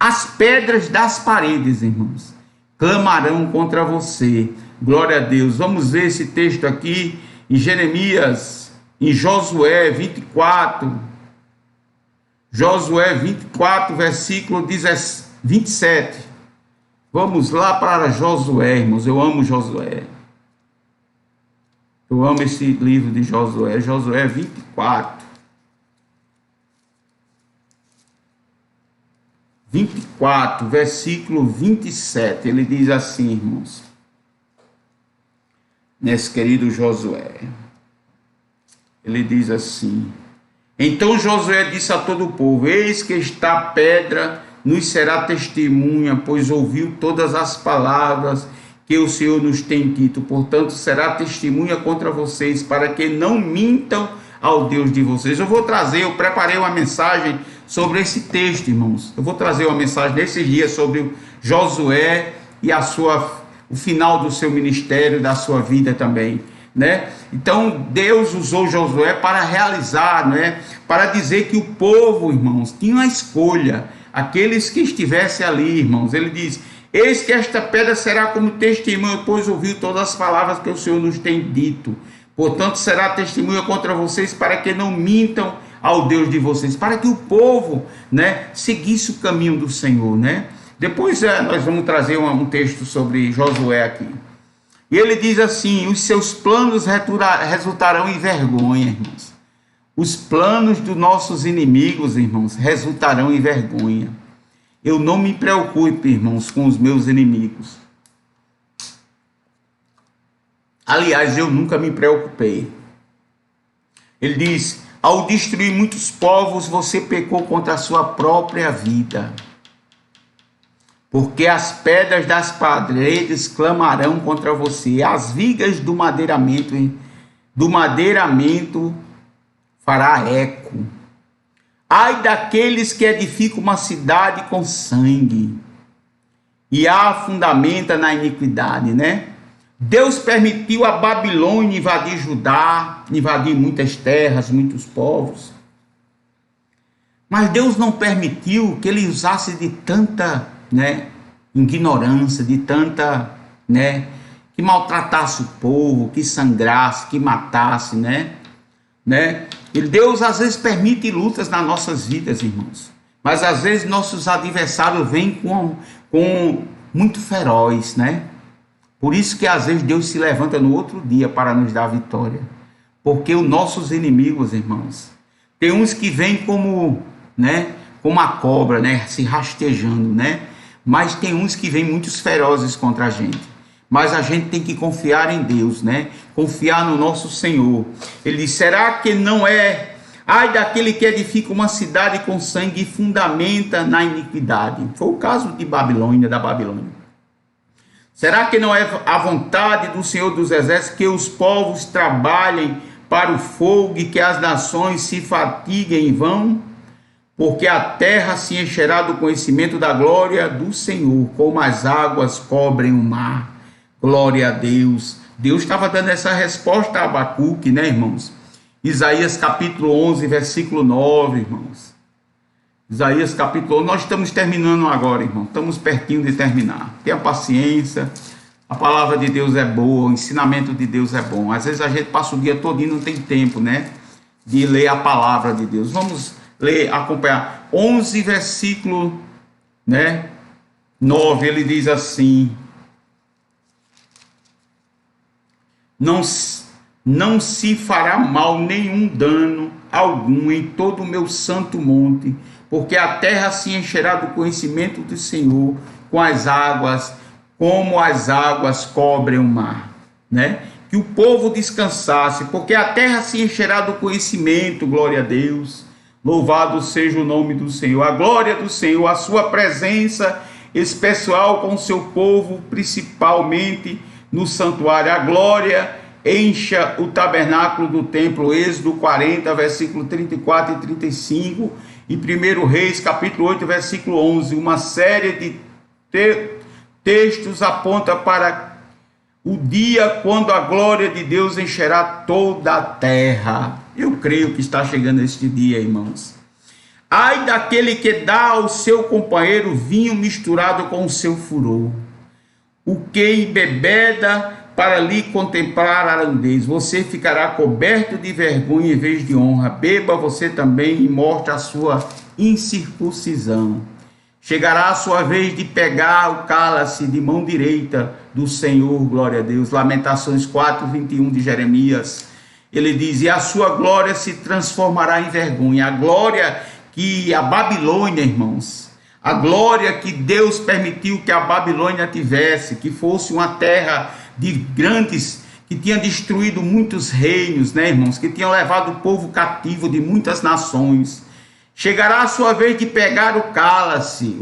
As pedras das paredes, irmãos, clamarão contra você. Glória a Deus. Vamos ver esse texto aqui em Jeremias, em Josué 24. Josué 24, versículo 27. Vamos lá para Josué, irmãos. Eu amo Josué. Eu amo esse livro de Josué. Josué 24. 24, versículo 27. Ele diz assim, irmãos. Nesse querido Josué. Ele diz assim: então Josué disse a todo o povo: eis que esta pedra nos será testemunha, pois ouviu todas as palavras que o Senhor nos tem dito. Portanto, será testemunha contra vocês, para que não mintam ao Deus de vocês. Eu preparei uma mensagem sobre esse texto, irmãos. Eu vou trazer uma mensagem nesses dias sobre Josué e o final do seu ministério, da sua vida também, né? Então, Deus usou Josué para realizar, né? Para dizer que o povo, irmãos, tinha uma escolha. Aqueles que estivessem ali, irmãos, ele diz: eis que esta pedra será como testemunha, pois ouviu todas as palavras que o Senhor nos tem dito. Portanto, será testemunha contra vocês, para que não mintam ao Deus de vocês, para que o povo, né, seguisse o caminho do Senhor, né? Depois nós vamos trazer um texto sobre Josué aqui. E ele diz assim: os seus planos resultarão em vergonha, irmãos. Os planos dos nossos inimigos, irmãos, resultarão em vergonha. Eu não me preocupo, irmãos, com os meus inimigos. Aliás, eu nunca me preocupei. Ele diz: ao destruir muitos povos, você pecou contra a sua própria vida. Porque as pedras das paredes clamarão contra você, as vigas do madeiramento fará eco. Ai daqueles que edificam uma cidade com sangue e a fundamenta na iniquidade, né? Deus permitiu a Babilônia invadir Judá, invadir muitas terras, muitos povos. Mas Deus não permitiu que ele usasse de tanta, né, ignorância, de tanta, né, que maltratasse o povo, que sangrasse, que matasse, né? E Deus às vezes permite lutas nas nossas vidas, irmãos. Mas às vezes nossos adversários vêm com muito feroz, né? Por isso que às vezes Deus se levanta no outro dia para nos dar vitória. Porque os nossos inimigos, irmãos, tem uns que vêm como, né, como a cobra, né, se rastejando, né? Mas tem uns que vêm muitos ferozes contra a gente. Mas a gente tem que confiar em Deus, né? Confiar no nosso Senhor. Ele diz: será que não é? Ai daquele que edifica uma cidade com sangue e fundamenta na iniquidade. Foi o caso de Babilônia, da Babilônia. Será que não é a vontade do Senhor dos Exércitos que os povos trabalhem para o fogo e que as nações se fatiguem em vão? Porque a terra se encherá do conhecimento da glória do Senhor, como as águas cobrem o mar. Glória a Deus. Deus estava dando essa resposta a Abacuque, né, irmãos? Isaías capítulo 11, versículo 9, irmãos. Isaías capítulo 11, nós estamos terminando agora, irmão. Estamos pertinho de terminar. Tenha paciência. A palavra de Deus é boa, o ensinamento de Deus é bom. Às vezes a gente passa o dia todo e não tem tempo, né, de ler a palavra de Deus. Vamos ler, acompanhar. 11, versículo, né, 9, ele diz assim: Não se fará mal nenhum dano algum em todo o meu santo monte, porque a terra se encherá do conhecimento do Senhor, com as águas como as águas cobrem o mar, né? Que o povo descansasse, porque a terra se encherá do conhecimento, glória a Deus. Louvado seja o nome do Senhor, a glória do Senhor, a sua presença especial com o seu povo, principalmente no santuário. A glória encha o tabernáculo do templo, Êxodo 40, versículo 34 e 35, e 1 Reis, capítulo 8, versículo 11, uma série de textos aponta para o dia quando a glória de Deus encherá toda a terra. Eu creio que está chegando este dia, irmãos. Ai daquele que dá ao seu companheiro vinho misturado com o seu furor, o que embebeda para lhe contemplar a nudez. Você ficará coberto de vergonha em vez de honra. Beba você também e morte a sua incircuncisão. Chegará a sua vez de pegar o cálice de mão direita do Senhor, glória a Deus. Lamentações 4, 21 de Jeremias. Ele diz, e a sua glória se transformará em vergonha. A glória que a Babilônia, irmãos, a glória que Deus permitiu que a Babilônia tivesse, que fosse uma terra de grandes, que tinha destruído muitos reinos, né, irmãos, que tinham levado o povo cativo de muitas nações. Chegará a sua vez de pegar o cálice,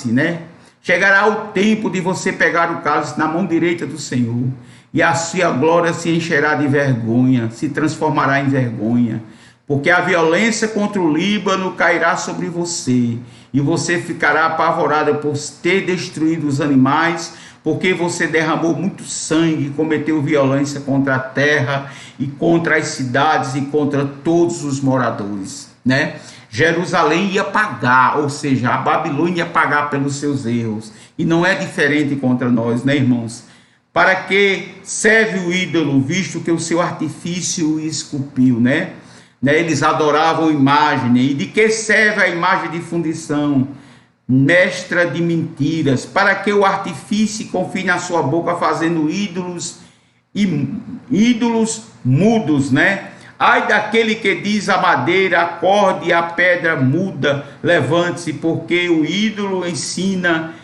né? Chegará o tempo de você pegar o cálice na mão direita do Senhor, e a sua glória se encherá de vergonha, se transformará em vergonha, porque a violência contra o Líbano cairá sobre você, e você ficará apavorada por ter destruído os animais, porque você derramou muito sangue, cometeu violência contra a terra, e contra as cidades, e contra todos os moradores, né? Jerusalém ia pagar, ou seja, a Babilônia ia pagar pelos seus erros, e não é diferente contra nós, né, irmãos? Para que serve o ídolo, visto que o seu artifício o esculpiu, né? Eles adoravam imagem. E de que serve a imagem de fundição? Mestra de mentiras, para que o artifício confie na sua boca, fazendo ídolos mudos, né? Ai daquele que diz a madeira, acorde, e a pedra muda, levante-se, porque o ídolo ensinar,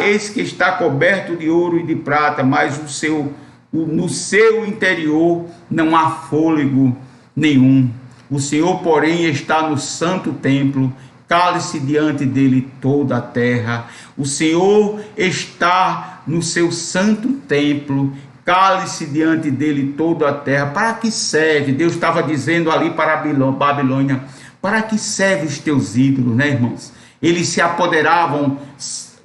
eis que está coberto de ouro e de prata, mas no seu interior não há fôlego nenhum. O Senhor, porém, está no santo templo, cale-se diante dele toda a terra. O Senhor está no seu santo templo, cale-se diante dele toda a terra. Para que serve? Deus estava dizendo ali para a Babilônia, para que serve os teus ídolos, né, irmãos? Eles se apoderavam,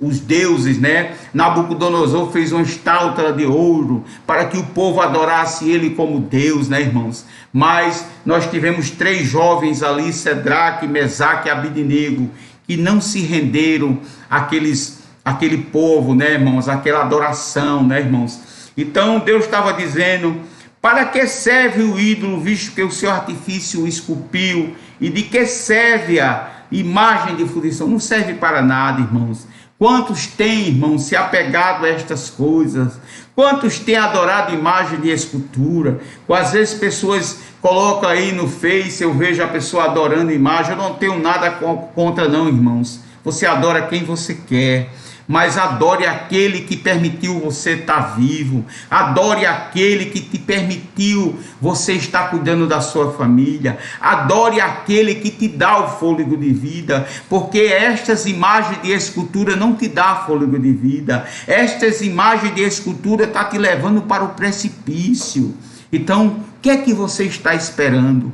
os deuses, né? Nabucodonosor fez uma estátua de ouro para que o povo adorasse ele como Deus, né, irmãos? Mas nós tivemos 3 jovens ali, Sedraque, Mesaque e Abidnego, que não se renderam àquele povo, né, irmãos? Aquela adoração, né, irmãos? Então Deus estava dizendo, para que serve o ídolo, visto que o seu artifício o esculpiu? E de que serve a imagem de fundição? Não serve para nada, irmãos. Quantos têm, irmãos, se apegado a estas coisas? Quantos têm adorado imagem de escultura? Às vezes pessoas colocam aí no Face, eu vejo a pessoa adorando imagem. Eu não tenho nada contra não, irmãos. Você adora quem você quer, mas adore aquele que permitiu você estar vivo. Adore aquele que te permitiu você estar cuidando da sua família. Adore aquele que te dá o fôlego de vida, porque estas imagens de escultura não te dá fôlego de vida. Estas imagens de escultura estão te levando para o precipício. Então, o que é que você está esperando?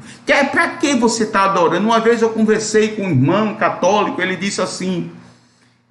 Para que você está adorando? Uma vez eu conversei com um irmão católico, ele disse assim: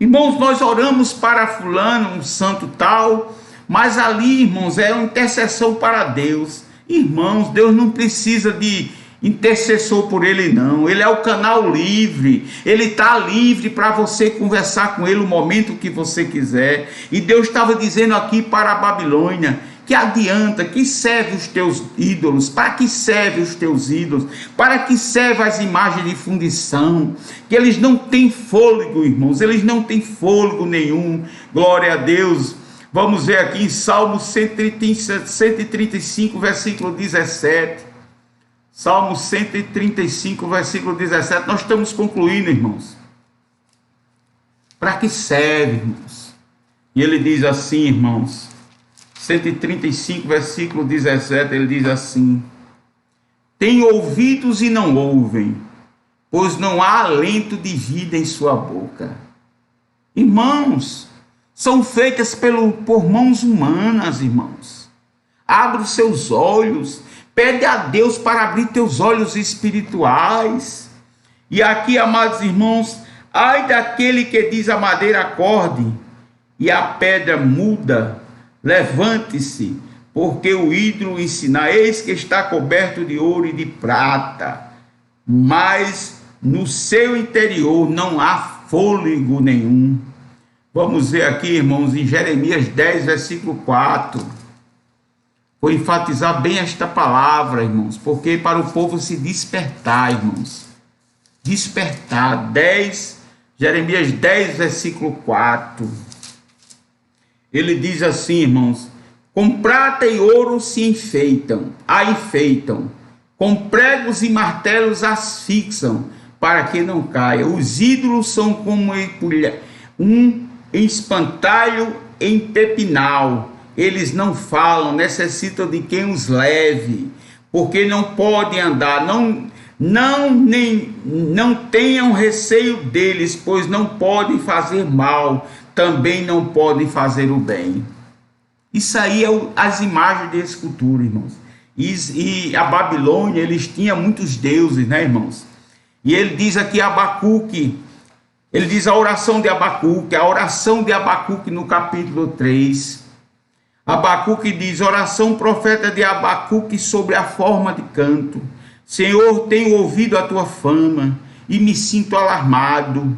irmãos, nós oramos para fulano, um santo tal, mas ali, irmãos, é uma intercessão para Deus. Irmãos, Deus não precisa de intercessor por ele não, ele é o canal livre, ele está livre para você conversar com ele o momento que você quiser. E Deus estava dizendo aqui para a Babilônia, que adianta, que serve os teus ídolos? Para que serve os teus ídolos? Para que serve as imagens de fundição? Que eles não têm fôlego, irmãos, eles não têm fôlego nenhum. Glória a Deus. Vamos ver aqui em Salmo 135, versículo 17. Salmo 135, versículo 17. Nós estamos concluindo, irmãos. Para que serve, irmãos? E ele diz assim, irmãos, 135, versículo 17, ele diz assim: tem ouvidos e não ouvem, pois não há alento de vida em sua boca. Irmãos, são feitas por mãos humanas, irmãos. Abra os seus olhos, pede a Deus para abrir teus olhos espirituais. E aqui, amados irmãos, ai daquele que diz a madeira acorde e a pedra muda, levante-se, porque o ídolo ensina, eis que está coberto de ouro e de prata, mas no seu interior não há fôlego nenhum. Vamos ver aqui, irmãos, em Jeremias 10, versículo 4. Vou enfatizar bem esta palavra, irmãos, porque para o povo se despertar, irmãos. Despertar. Jeremias 10, versículo 4. Ele diz assim, irmãos: com prata e ouro se enfeitam, com pregos e martelos as fixam, para que não caia. Os ídolos são como um espantalho em pepinal. Eles não falam, necessitam de quem os leve, porque não podem andar, não tenham receio deles, pois não podem fazer mal, também não podem fazer o bem. Isso aí é as imagens de escultura, irmãos. E a Babilônia, eles tinham muitos deuses, né, irmãos? E ele diz aqui Abacuque, ele diz a oração de Abacuque no capítulo 3. Abacuque diz, oração profeta de Abacuque sobre a forma de canto. Senhor, tenho ouvido a tua fama e me sinto alarmado.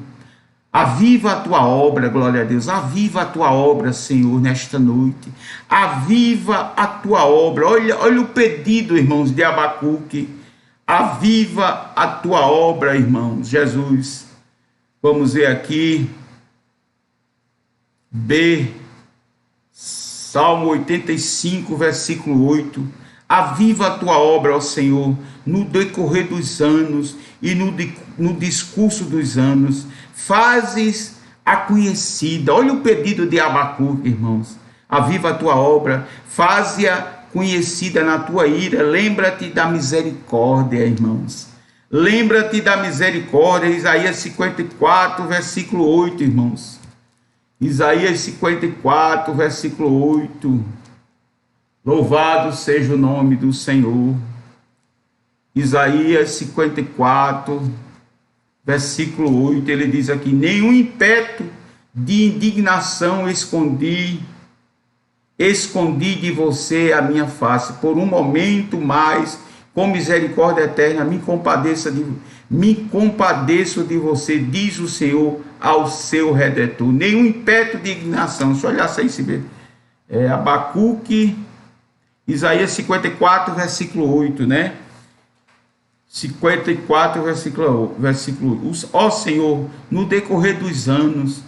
Aviva a tua obra, glória a Deus. Aviva a tua obra, Senhor, nesta noite. Aviva a tua obra. Olha o pedido, irmãos, de Abacuque. Aviva a tua obra, irmãos. Jesus. Vamos ver aqui. B. Salmo 85, versículo 8. Aviva a tua obra, ó Senhor, no decorrer dos anos e no discurso dos anos. Fazes a conhecida. Olha o pedido de Abacuque, irmãos. Aviva a tua obra, faze-a conhecida na tua ira. Lembra-te da misericórdia, irmãos. Lembra-te da misericórdia. Isaías 54, versículo 8, irmãos. Isaías 54, versículo 8. Louvado seja o nome do Senhor. Isaías 54, versículo 8, ele diz aqui: nenhum impeto de indignação escondi de você a minha face, por um momento mais, com misericórdia eterna, me compadeço de você, diz o Senhor ao seu redentor. Nenhum impeto de indignação. Deixa eu olhar sem se ver. Abacuque, Isaías 54, versículo 8, né? 54, versículo 8. Ó Senhor, no decorrer dos anos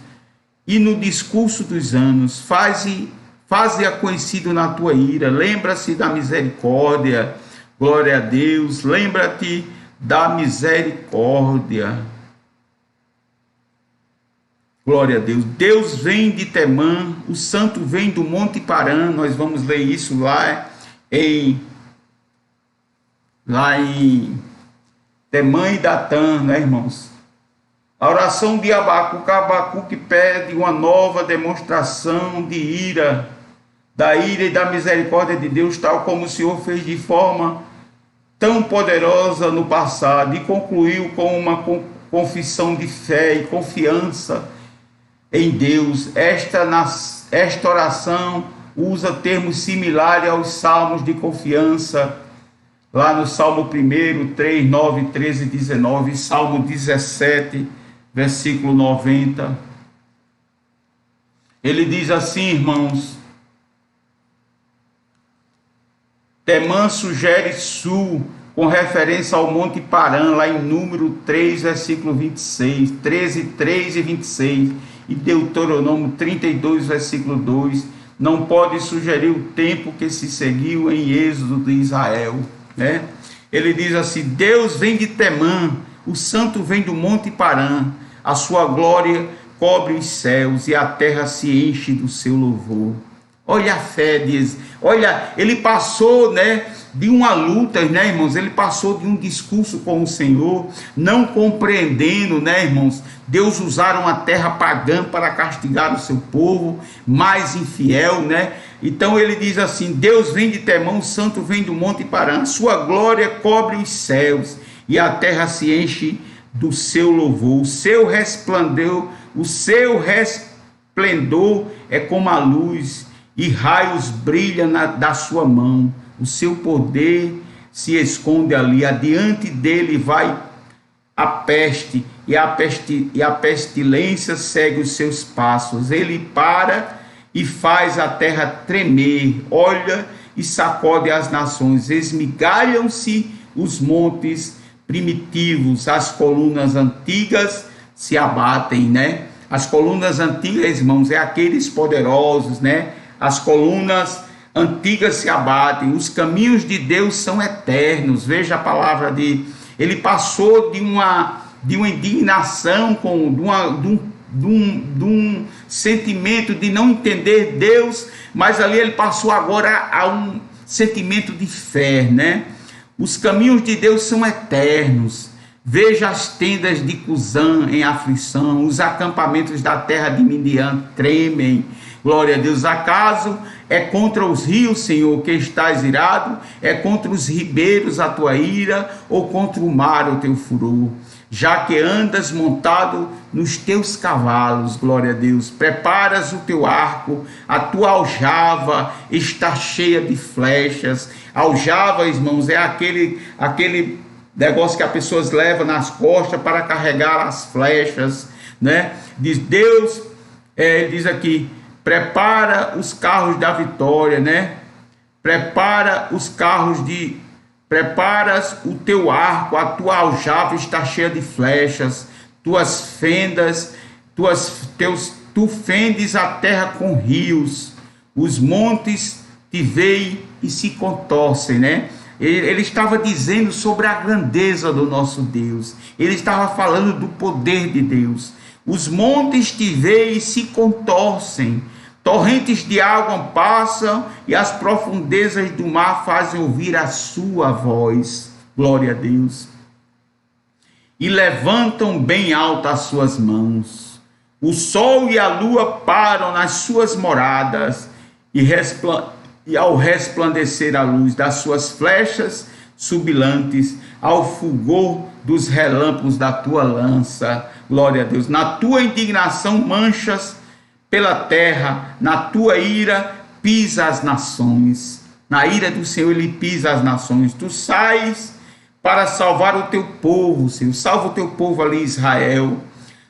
e no discurso dos anos, faze-a conhecido na tua ira, lembra-se da misericórdia, glória a Deus, lembra-te da misericórdia, glória a Deus. Deus vem de Temã, o santo vem do Monte Parã. Nós vamos ler isso lá em Temã e Datã, né, irmãos? A oração de Abacuque pede uma nova demonstração de ira, da ira e da misericórdia de Deus, tal como o Senhor fez de forma tão poderosa no passado, e concluiu com uma confissão de fé e confiança em Deus. Esta oração usa termos similares aos salmos de confiança, lá no Salmo 1, 3, 9, 13 e 19, Salmo 17, versículo 90. Ele diz assim, irmãos: Temã sugere sul, com referência ao Monte Parã, lá em Número 3, versículo 26, 13, 3 e 26, e Deuteronômio 32, versículo 2, não pode sugerir o tempo que se seguiu em Êxodo de Israel, né? Ele diz assim: Deus vem de Temã, o santo vem do Monte Parã, a sua glória cobre os céus e a terra se enche do seu louvor. Olha a fé, diz. Olha, ele passou, né, de uma luta, né, irmãos? Ele passou de um discurso com o Senhor, não compreendendo, né, irmãos? Deus usar uma terra pagã para castigar o seu povo, mais infiel, né? Então ele diz assim: Deus vem de Temã, o santo vem do monte Parã, sua glória cobre os céus e a terra se enche do seu louvor. O seu resplendor é como a luz, e raios brilham da sua mão. O seu poder se esconde ali. Adiante dele vai a peste, e a pestilência segue os seus passos. Ele para e faz a terra tremer, olha e sacode as nações. Esmigalham-se os montes primitivos, as colunas antigas se abatem, né? As colunas antigas, irmãos, é aqueles poderosos, né? As colunas antigas se abatem, os caminhos de Deus são eternos. Veja a palavra de... Ele passou de uma indignação, de um sentimento de não entender Deus, mas ali ele passou agora a um sentimento de fé, né? Os caminhos de Deus são eternos. Veja as tendas de Cusã em aflição, os acampamentos da terra de Midian tremem. Glória a Deus. Acaso é contra os rios, Senhor, que estás irado? É contra os ribeiros a tua ira, ou contra o mar o teu furor? Já que andas montado nos teus cavalos, glória a Deus, preparas o teu arco, a tua aljava está cheia de flechas. Aljava, irmãos, é aquele negócio que as pessoas levam nas costas para carregar as flechas, né? Diz Deus, diz aqui, prepara os carros da vitória, né? Preparas o teu arco, a tua aljava está cheia de flechas, tuas fendas, tu fendes a terra com rios, os montes te veem e se contorcem, né? Ele estava dizendo sobre a grandeza do nosso Deus, ele estava falando do poder de Deus. Os montes te veem e se contorcem, torrentes de água passam e as profundezas do mar fazem ouvir a sua voz. Glória a Deus. E levantam bem alto as suas mãos. O sol e a lua param nas suas moradas e ao resplandecer a luz das suas flechas subilantes, ao fulgor dos relâmpagos da tua lança. Glória a Deus. Na tua indignação manchas pela terra, na tua ira pisa as nações. Na ira do Senhor ele pisa as nações. Tu sais para salvar o teu povo, Senhor. Salva o teu povo ali, Israel.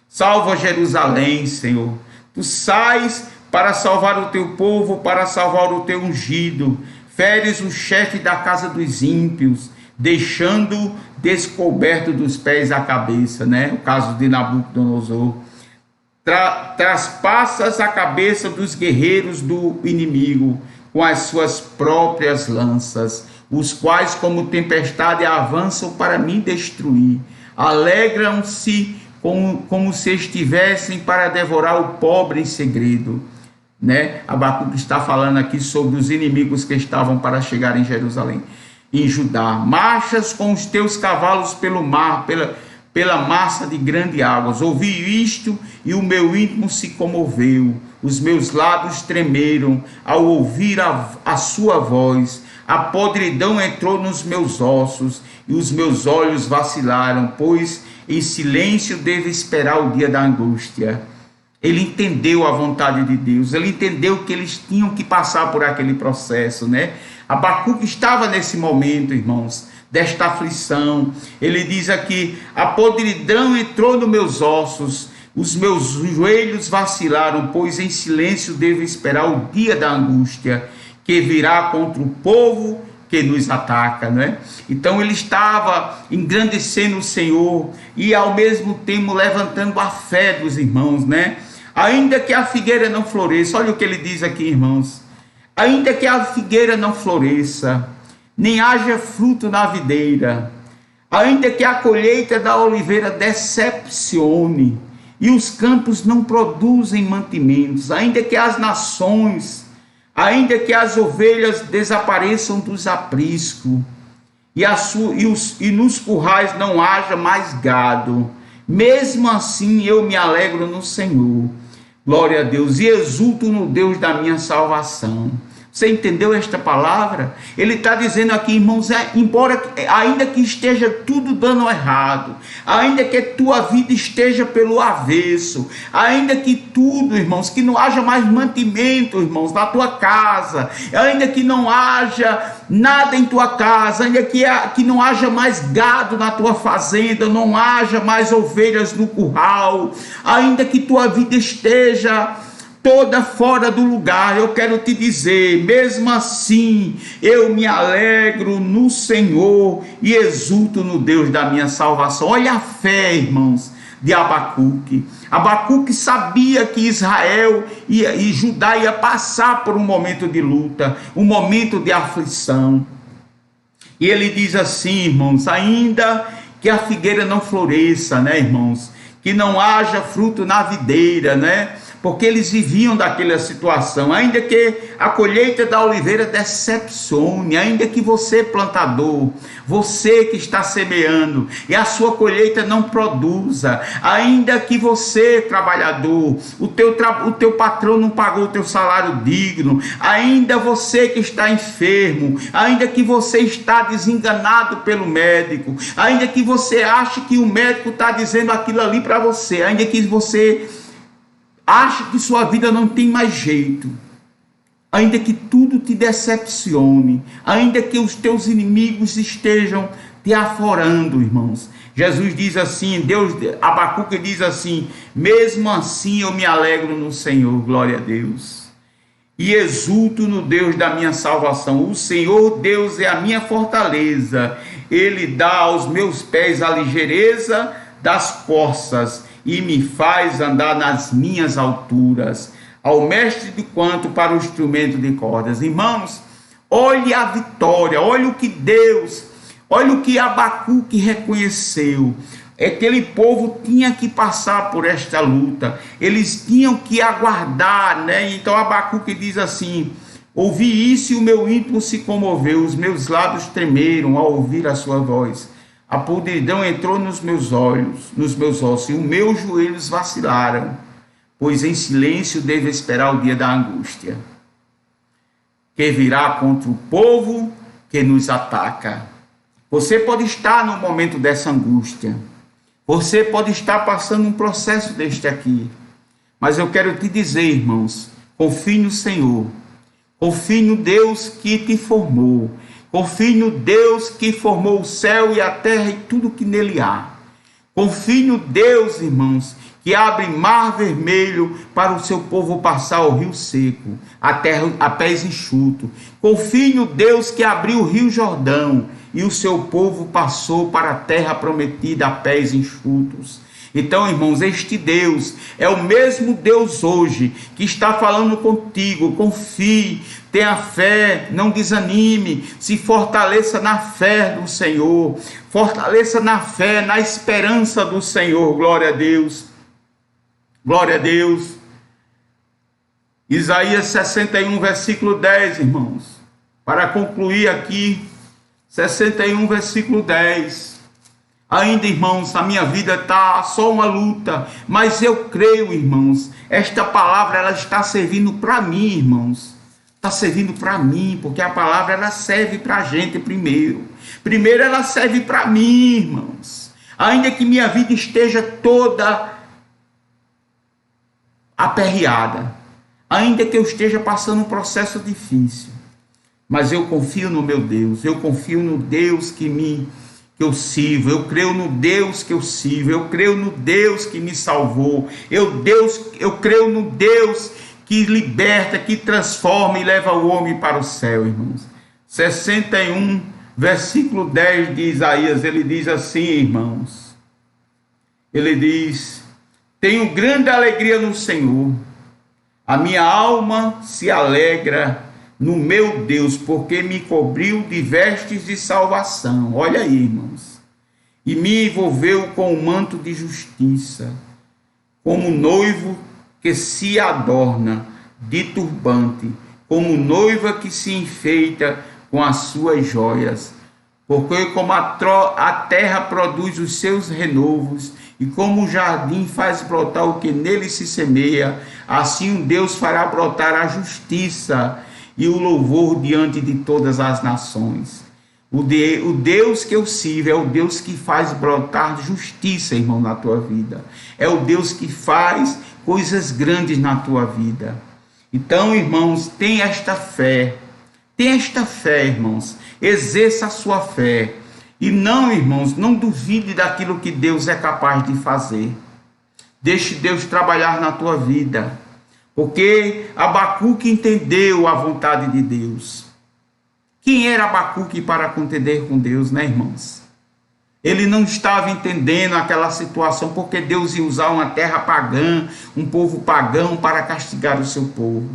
Salva Jerusalém, Senhor. Tu sais para salvar o teu povo, para salvar o teu ungido. Feres o chefe da casa dos ímpios, deixando descoberto dos pés a cabeça, né? O caso de Nabucodonosor. Traspassas a cabeça dos guerreiros do inimigo com as suas próprias lanças, os quais como tempestade avançam para me destruir. Alegram-se como se estivessem para devorar o pobre em segredo, né? Abacuque está falando aqui sobre os inimigos que estavam para chegar em Jerusalém, em Judá. Marchas com os teus cavalos pelo mar, pela massa de grandes águas. Ouvi isto e o meu íntimo se comoveu, os meus lábios tremeram ao ouvir a sua voz. A podridão entrou nos meus ossos e os meus olhos vacilaram, pois em silêncio devo esperar o dia da angústia. Ele entendeu a vontade de Deus, ele entendeu que eles tinham que passar por aquele processo, né? Abacuque estava nesse momento, irmãos, desta aflição. Ele diz aqui: a podridão entrou nos meus ossos, os meus joelhos vacilaram, pois em silêncio devo esperar o dia da angústia, que virá contra o povo que nos ataca, né? Então ele estava engrandecendo o Senhor e ao mesmo tempo levantando a fé dos irmãos, né? Ainda que a figueira não floresça, olha o que ele diz aqui, irmãos. Ainda que a figueira não floresça, nem haja fruto na videira, ainda que a colheita da oliveira decepcione e os campos não produzem mantimentos, ainda que as nações, ainda que as ovelhas desapareçam dos apriscos, e nos currais não haja mais gado, mesmo assim eu me alegro no Senhor, glória a Deus, e exulto no Deus da minha salvação. Você entendeu esta palavra? Ele está dizendo aqui, irmãos, ainda que esteja tudo dando errado, ainda que tua vida esteja pelo avesso, ainda que tudo, irmãos, que não haja mais mantimento, irmãos, na tua casa, ainda que não haja nada em tua casa, ainda que não haja mais gado na tua fazenda, não haja mais ovelhas no curral, ainda que tua vida esteja toda fora do lugar, eu quero te dizer, mesmo assim, eu me alegro no Senhor e exulto no Deus da minha salvação. Olha a fé, irmãos, de Abacuque. Abacuque sabia que Israel e Judá ia passar por um momento de luta, um momento de aflição. E ele diz assim, irmãos, ainda que a figueira não floresça, né, irmãos, que não haja fruto na videira, né, porque eles viviam daquela situação, ainda que a colheita da oliveira decepcione, ainda que você, plantador, você que está semeando, e a sua colheita não produza, ainda que você, trabalhador, o teu patrão não pagou o teu salário digno, ainda você que está enfermo, ainda que você está desenganado pelo médico, ainda que você ache que o médico está dizendo aquilo ali para você, ainda que você acha que sua vida não tem mais jeito, ainda que tudo te decepcione, ainda que os teus inimigos estejam te aforando, irmãos. Jesus diz assim, Abacuque diz assim, mesmo assim eu me alegro no Senhor, glória a Deus, e exulto no Deus da minha salvação. O Senhor Deus é a minha fortaleza, Ele dá aos meus pés a ligeireza das corças, e me faz andar nas minhas alturas, ao mestre de canto para o instrumento de cordas. Irmãos, olhe a vitória, olhe o que Abacuque reconheceu. Aquele povo tinha que passar por esta luta, eles tinham que aguardar, né? Então Abacuque diz assim, ouvi isso e o meu íntimo se comoveu, os meus lábios tremeram ao ouvir a sua voz. A podridão entrou nos meus olhos, nos meus ossos, e os meus joelhos vacilaram, pois em silêncio devo esperar o dia da angústia, que virá contra o povo que nos ataca. Você pode estar no momento dessa angústia, você pode estar passando um processo deste aqui, mas eu quero te dizer, irmãos, confie no Senhor, confie no Deus que te formou, confie no Deus que formou o céu e a terra e tudo que nele há. Confie no Deus, irmãos, que abre mar vermelho para o seu povo passar o rio seco, a terra a pés enxutos. Confie no Deus que abriu o rio Jordão e o seu povo passou para a terra prometida a pés enxutos. Então, irmãos, este Deus é o mesmo Deus hoje que está falando contigo. Confie, tenha fé, não desanime, se fortaleça na fé do Senhor, fortaleça na fé, na esperança do Senhor. Glória a Deus, glória a Deus. Isaías 61, versículo 10, irmãos, para concluir aqui, 61, versículo 10. Ainda, irmãos, a minha vida está só uma luta, mas eu creio, irmãos, esta palavra ela está servindo para mim, irmãos. Está servindo para mim, porque a palavra ela serve para a gente primeiro. Primeiro ela serve para mim, irmãos. Ainda que minha vida esteja toda aperreada, ainda que eu esteja passando um processo difícil, mas eu confio no meu Deus, eu confio no Deus que eu sirvo, eu creio no Deus que eu sirvo, eu creio no Deus que me salvou, eu creio no Deus que liberta, que transforma e leva o homem para o céu, irmãos. 61, versículo 10 de Isaías, ele diz assim, irmãos, ele diz, tenho grande alegria no Senhor, a minha alma se alegra no meu Deus, porque me cobriu de vestes de salvação. Olha aí, irmãos. E me envolveu com o manto de justiça. como noivo que se adorna de turbante, como noiva que se enfeita com as suas joias. Porque como a terra produz os seus renovos, e como o jardim faz brotar o que nele se semeia, assim o Deus fará brotar a justiça e o louvor diante de todas as nações. O Deus que eu sirvo é o Deus que faz brotar justiça, irmão, na tua vida. É o Deus que faz coisas grandes na tua vida. Então, irmãos, tenha esta fé. Tenha esta fé, irmãos. Exerça a sua fé. E não, irmãos, não duvide daquilo que Deus é capaz de fazer. Deixe Deus trabalhar na tua vida. Porque Abacuque entendeu a vontade de Deus. Quem era Abacuque para contender com Deus, né, irmãos? Ele não estava entendendo aquela situação, porque Deus ia usar uma terra pagã, um povo pagão, para castigar o seu povo.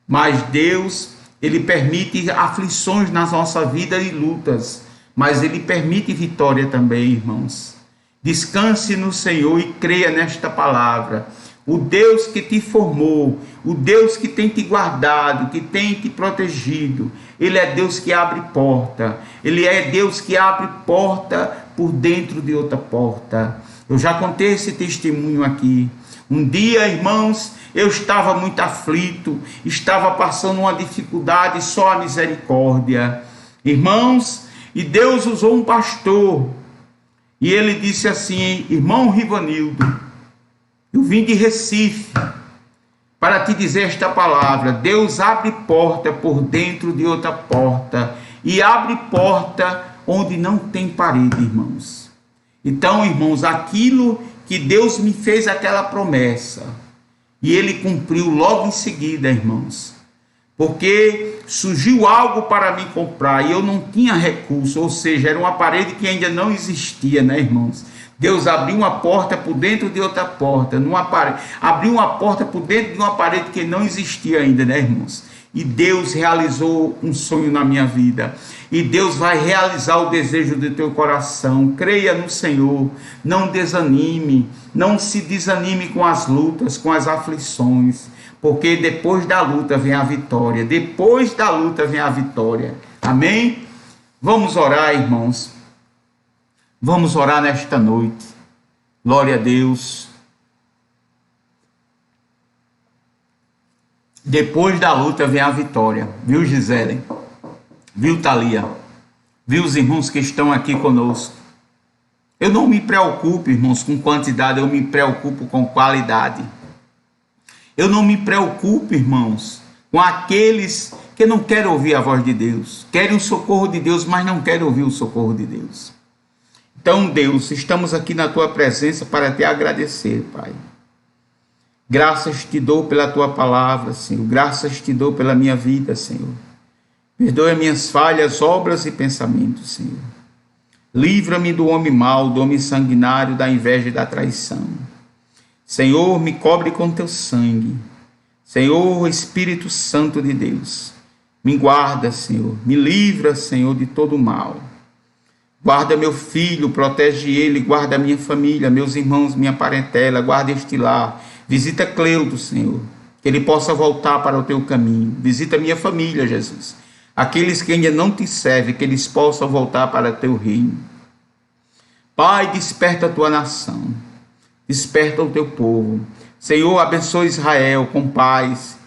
Mas Deus, Ele permite aflições na nossa vida e lutas, mas Ele permite vitória também, irmãos. Descanse no Senhor e creia nesta palavra. O Deus que te formou, o Deus que tem te guardado, que tem te protegido, Ele é Deus que abre porta. Ele é Deus que abre porta por dentro de outra porta. Eu já contei esse testemunho aqui. Um dia, irmãos, eu estava muito aflito, estava passando uma dificuldade, só a misericórdia. Irmãos, e Deus usou um pastor, e ele disse assim: irmão Rivanildo, eu vim de Recife para te dizer esta palavra. Deus abre porta por dentro de outra porta, e abre porta onde não tem parede, irmãos. Então, irmãos, aquilo que Deus me fez, aquela promessa, e Ele cumpriu logo em seguida, irmãos. Porque surgiu algo para me comprar e eu não tinha recurso, ou seja, era uma parede que ainda não existia, né, irmãos? Deus abriu uma porta por dentro de outra porta, abriu uma porta por dentro de uma parede que não existia ainda, né, irmãos? E Deus realizou um sonho na minha vida, e Deus vai realizar o desejo do teu coração. Creia no Senhor, não desanime, não se desanime com as lutas, com as aflições, porque depois da luta vem a vitória, depois da luta vem a vitória, amém? Vamos orar, irmãos. Vamos orar nesta noite. Glória a Deus. Depois da luta vem a vitória. Viu, Gisele? Viu, Thalia? Viu os irmãos que estão aqui conosco? Eu não me preocupo, irmãos, com quantidade, eu me preocupo com qualidade. Eu não me preocupo, irmãos, com aqueles que não querem ouvir a voz de Deus. Querem o socorro de Deus, mas não querem ouvir o socorro de Deus. Então, Deus, estamos aqui na tua presença para te agradecer, Pai. Graças te dou pela tua palavra, Senhor. Graças te dou pela minha vida, Senhor. Perdoa minhas falhas, obras e pensamentos, Senhor. Livra-me do homem mau, do homem sanguinário, da inveja e da traição. Senhor, me cobre com teu sangue. Senhor, Espírito Santo de Deus, me guarda, Senhor. Me livra, Senhor, de todo mal. Guarda meu filho, protege ele, guarda minha família, meus irmãos, minha parentela, guarda este lar. Visita Cleudo, Senhor, que ele possa voltar para o teu caminho. Visita minha família, Jesus. Aqueles que ainda não te servem, que eles possam voltar para o teu reino. Pai, desperta a tua nação. Desperta o teu povo. Senhor, abençoe Israel com paz.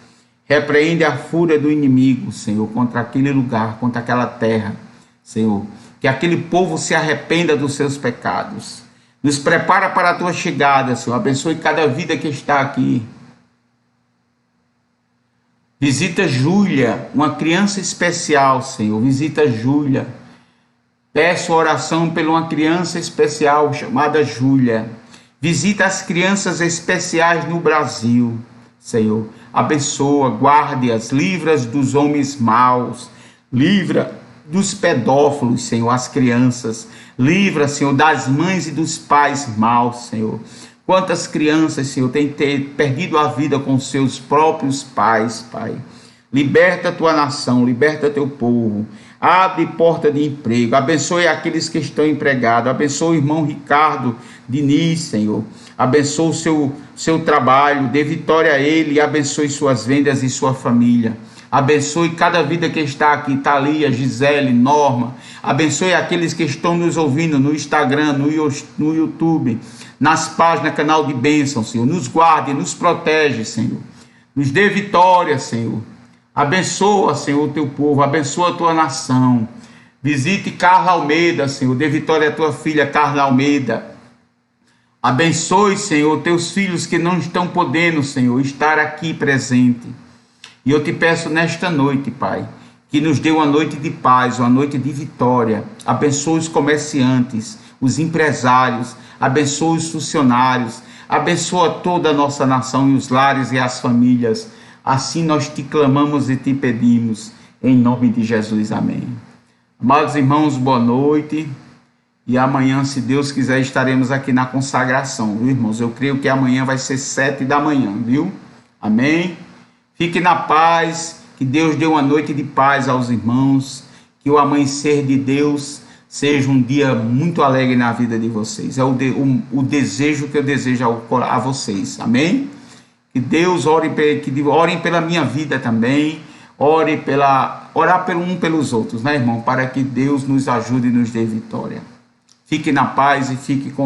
Repreende a fúria do inimigo, Senhor, contra aquele lugar, contra aquela terra, Senhor. Que aquele povo se arrependa dos seus pecados. Nos prepara para a tua chegada, Senhor. Abençoe cada vida que está aqui. Visita Júlia, uma criança especial, Senhor. Visita Júlia. Peço oração por uma criança especial chamada Júlia. Visita as crianças especiais no Brasil, Senhor. Abençoa, guarde-as, livra-as dos homens maus. Livra dos pedófilos, Senhor, as crianças. Livra, Senhor, das mães e dos pais maus, Senhor. Quantas crianças, Senhor, têm perdido a vida com seus próprios pais, Pai. Liberta a tua nação, liberta teu povo. Abre porta de emprego. Abençoe aqueles que estão empregados. Abençoe o irmão Ricardo Diniz, Senhor. Abençoe o seu trabalho. Dê vitória a ele e abençoe suas vendas e sua família. Abençoe cada vida que está aqui, Thalia, Gisele, Norma. Abençoe aqueles que estão nos ouvindo no Instagram, no YouTube, nas páginas, canal de bênção, Senhor. Nos guarde, nos protege, Senhor. Nos dê vitória, Senhor. Abençoa, Senhor, o teu povo. Abençoa a tua nação. Visite Carla Almeida, Senhor. Dê vitória à tua filha, Carla Almeida. Abençoe, Senhor, teus filhos que não estão podendo, Senhor, estar aqui presente. E eu te peço nesta noite, Pai, que nos dê uma noite de paz, uma noite de vitória. Abençoe os comerciantes, os empresários, abençoe os funcionários, abençoa toda a nossa nação e os lares e as famílias. Assim nós te clamamos e te pedimos, em nome de Jesus, amém. Amados irmãos, boa noite. E amanhã, se Deus quiser, estaremos aqui na consagração, viu, irmãos? Eu creio que amanhã vai ser 7 da manhã, viu? Amém? Fique na paz, que Deus dê uma noite de paz aos irmãos, que o amanhecer de Deus seja um dia muito alegre na vida de vocês. É o desejo que eu desejo a vocês, amém? Que Deus orem pela minha vida também, orar um pelos outros, né, irmão? Para que Deus nos ajude e nos dê vitória. Fique na paz e fique com